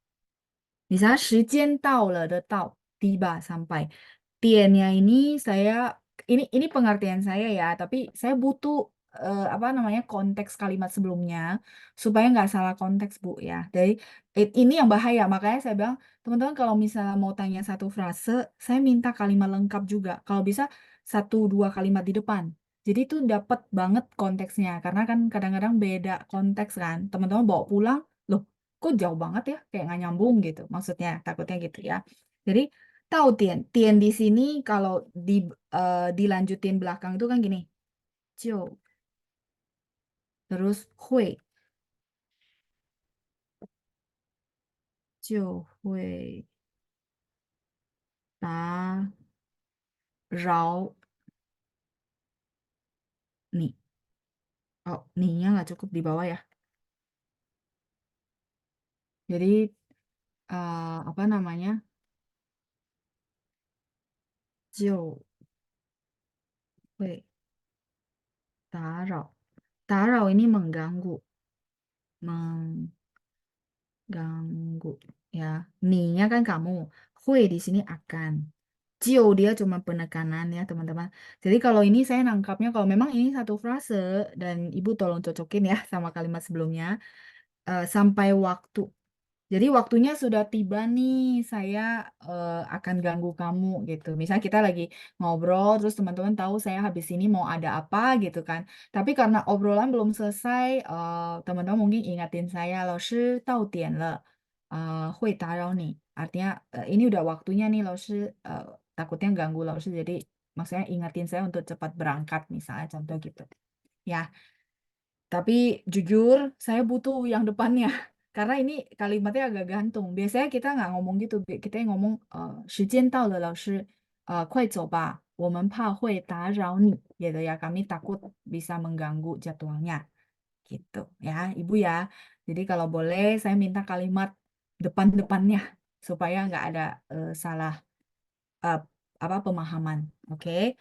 Misalnya 时间到了的到, tiba sampai. Tiennya ini saya ini pengertian saya ya, tapi saya butuh apa namanya konteks kalimat sebelumnya supaya nggak salah konteks Bu ya. Jadi ini yang bahaya, makanya saya bilang teman-teman kalau misalnya mau tanya satu frase, saya minta kalimat lengkap juga. Kalau bisa satu dua kalimat di depan. Jadi itu dapat banget konteksnya karena kan kadang-kadang beda konteks kan. Teman-teman bawa pulang, loh kok jauh banget ya, kayak nggak nyambung gitu. Maksudnya takutnya gitu ya. Jadi tahu Tien, Tien di sini kalau dilanjutin belakang itu kan gini, Jiu, terus Hui, Jiu Hui, Da, Rao, Ni. Oh, Ni-nya nggak cukup di bawah ya. Jadi apa namanya, Jiu Hui, Darau. Darau ini mengganggu, mengganggu ya. Ni-nya kan kamu, Hui di sini akan. Cio dia cuma penekanan ya teman-teman. Jadi kalau ini saya nangkapnya kalau memang ini satu frase dan Ibu tolong cocokin ya sama kalimat sebelumnya sampai waktu. Jadi waktunya sudah tiba nih, saya akan ganggu kamu gitu. Misal kita lagi ngobrol, terus teman-teman tahu saya habis ini mau ada apa gitu kan. Tapi karena obrolan belum selesai, teman-teman mungkin ingatin saya, 老师到点了，会打扰你. Artinya ini udah waktunya nih, 老师takutnya ganggu 老师. Jadi maksudnya ingatin saya untuk cepat berangkat misalnya contoh gitu. Ya, tapi jujur, saya butuh yang depannya. Karena ini kalimatnya agak gantung. Biasanya kita nggak ngomong gitu. Kita yang ngomong, 时间到了，老师，快走吧，我们怕会打扰你. Gitu ya, kami takut bisa mengganggu jadwalnya. Gitu ya, Ibu ya. Jadi kalau boleh saya minta kalimat depan-depannya supaya nggak ada salah eh, apa pemahaman. Oke.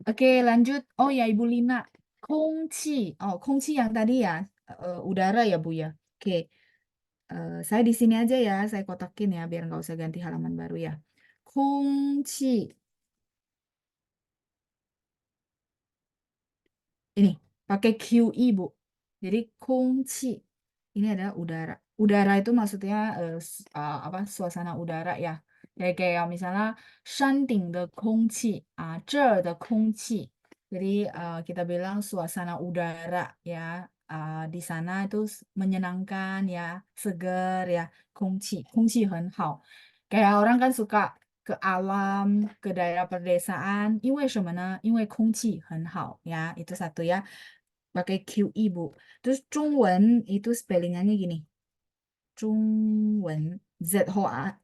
Oke, lanjut. Oh ya, Ibu Lina. Kongci. Oh, kongci yang tadi ya. Udara ya, Bu ya. Oke. Saya di sini aja ya. Saya kotakin ya, biar nggak usah ganti halaman baru ya. Kongci. Ini pakai QI, Bu. Jadi kongci. Ini adalah udara. Udara itu maksudnya apa? Suasana udara ya. Kayak misalnya 山顶的空气这儿的空气. Jadi kita bilang suasana udara ya. Di sana itu menyenangkan ya, segar ya, 空气很好. Kayak orang kan suka ke alam, ke daerah pedesaan. 因为什么呢？因为空气很好 ya. Itu satu ya. Pakai QI, Bu. Terus 中文itu spellingannya gini. 中文 ZHONGWEN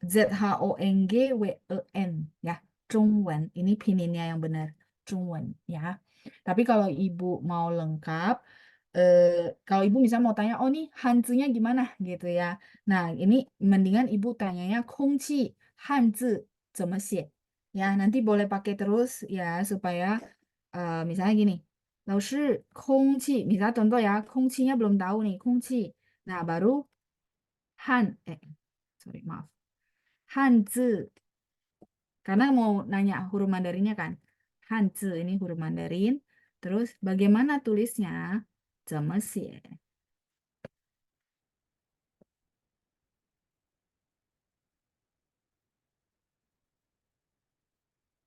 ya. 中文 ini pininnya yang benar. 中文 ya. Tapi kalau ibu mau lengkap, kalau ibu misalnya mau tanya, oh nih hanzinya gimana gitu ya. Nah ini mendingan ibu tanyanya 空气 hanzi 怎么写 ya. Nanti boleh pakai terus ya supaya misalnya gini. 老师,空气, misalnya contoh ya, 空气nya belum tahu nih, 空气. Nah, baru sorry, maaf. Hanzi, karena mau nanya huruf Mandarinnya kan. Hanzi ini huruf Mandarin. Terus bagaimana tulisnya? 怎么写?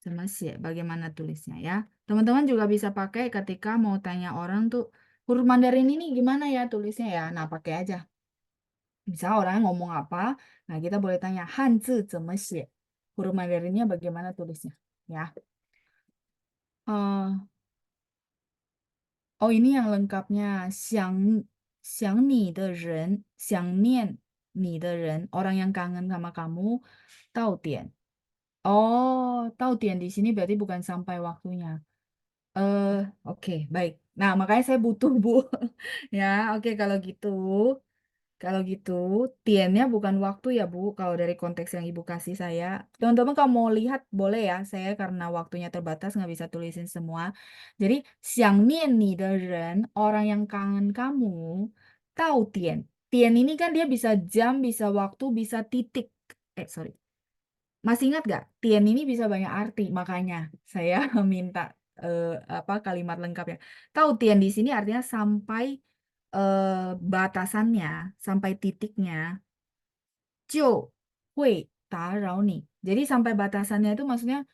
怎么写? Bagaimana tulisnya ya? Teman-teman juga bisa pakai ketika mau tanya orang tuh huruf Mandarin ini gimana ya tulisnya ya? Nah, pakai aja. Misalnya orang ngomong apa, nah kita boleh tanya Hanzi 怎么写? Huruf Mandarinnya bagaimana tulisnya? Ya. Eh, Oh, ini yang lengkapnya. 想你的人,想念你的人, orang yang kangen sama kamu, 到点. Oh, 到点 di sini berarti bukan sampai waktunya. Eh, oke, baik. Nah, makanya saya butuh, Bu. Ya, oke kalau gitu. Kalau gitu, tiennya bukan waktu ya, Bu. Kalau dari konteks yang Ibu kasih saya. Teman-teman kalau mau lihat, boleh ya. Saya karena waktunya terbatas, nggak bisa tulisin semua. Jadi, 想念你的人, orang yang kangen kamu, 到点. Tien ini kan dia bisa jam, bisa waktu, bisa titik. Sorry. Masih ingat nggak? Tien ini bisa banyak arti. Makanya saya minta eh, apa kalimat lengkapnya. Tahu tien di sini artinya sampai batasannya, sampai titiknya, 就会打扰你. Jadi sampai batasannya itu maksudnya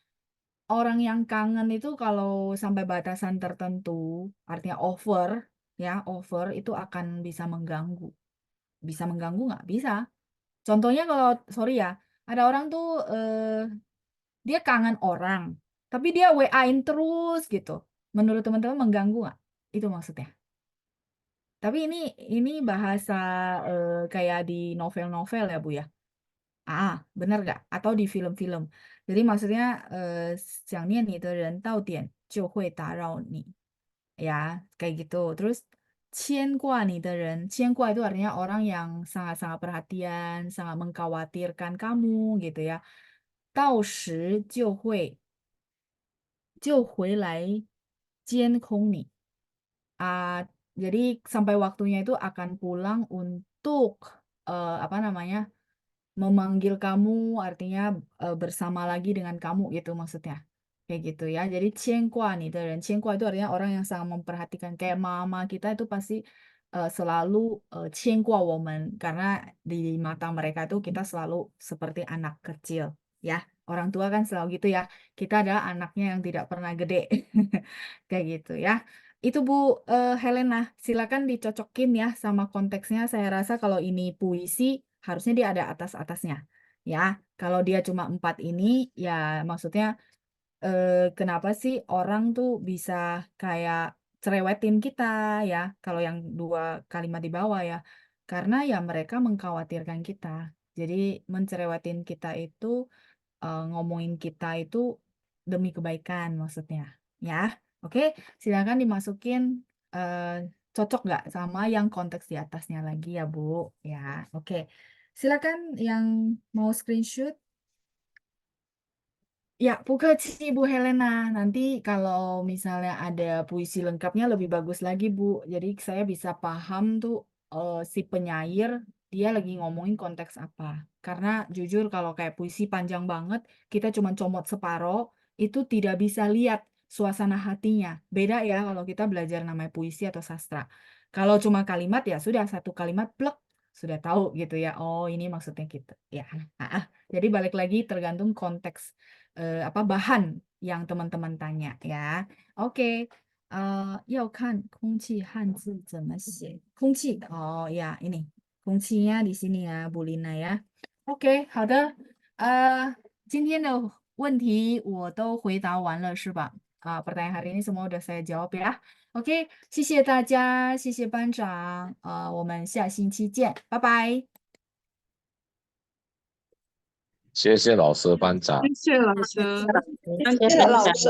orang yang kangen itu kalau sampai batasan tertentu, artinya over, ya over itu akan bisa mengganggu. Bisa mengganggu nggak? Bisa. Contohnya kalau, sorry ya, ada orang tuh dia kangen orang, tapi dia WA-in terus gitu. Menurut teman-teman mengganggu nggak? Itu maksudnya. Tapi ini bahasa kayak di novel-novel ya, Bu ya. Benar nggak? Atau di film-film. Jadi maksudnya 想念你的人到点就会打扰你. Ya, kayak gitu. Terus 牵挂你的人, 牵挂 itu artinya orang yang sangat-sangat perhatian, sangat mengkhawatirkan kamu gitu ya. 到时就回来监控你. Ah, jadi sampai waktunya itu akan pulang untuk apa namanya memanggil kamu, artinya bersama lagi dengan kamu gitu maksudnya. Kayak gitu ya. Jadi 牵挂你的人, 牵挂 itu artinya orang yang sangat memperhatikan. Kayak mama kita itu pasti selalu 牵挂我们 karena di mata mereka itu kita selalu seperti anak kecil ya. Orang tua kan selalu gitu ya. Kita adalah anaknya yang tidak pernah gede. Kayak gitu ya. Itu Bu Helena, silakan dicocokin ya sama konteksnya. Saya rasa kalau ini puisi, harusnya dia ada atas-atasnya. Ya, kalau dia cuma empat ini, ya maksudnya kenapa sih orang tuh bisa kayak cerewetin kita ya, kalau yang dua kalimat di bawah ya. Karena ya mereka mengkhawatirkan kita. Jadi mencerewetin kita itu ngomongin kita itu demi kebaikan maksudnya. Ya, oke, silakan dimasukin eh, cocok nggak sama yang konteks di atasnya lagi ya, Bu? Ya, oke. Silakan yang mau screenshot. Ya, Pukaci Bu Helena. Nanti kalau misalnya ada puisi lengkapnya lebih bagus lagi, Bu. Jadi saya bisa paham tuh si penyair dia lagi ngomongin konteks apa. Karena jujur kalau kayak puisi panjang banget, kita cuma comot separoh, itu tidak bisa lihat suasana hatinya. Beda ya kalau kita belajar namanya puisi atau sastra. Kalau cuma kalimat ya sudah satu kalimat plek sudah tahu gitu ya. Oh, ini maksudnya gitu. Ya. Jadi balik lagi tergantung konteks apa bahan yang teman-teman tanya ya. Oke. 要看空气汉字怎么写。空气 oh ya ini kuncinya di sini ya, Bu Lina ya. OK，好的，今天的问题我都回答完了是吧？pertanyaan hari ini semua udah saya jawab ya. OK，谢谢大家，谢谢班长，我们下星期见，拜拜。谢谢老师班长。谢谢老师，谢谢老师。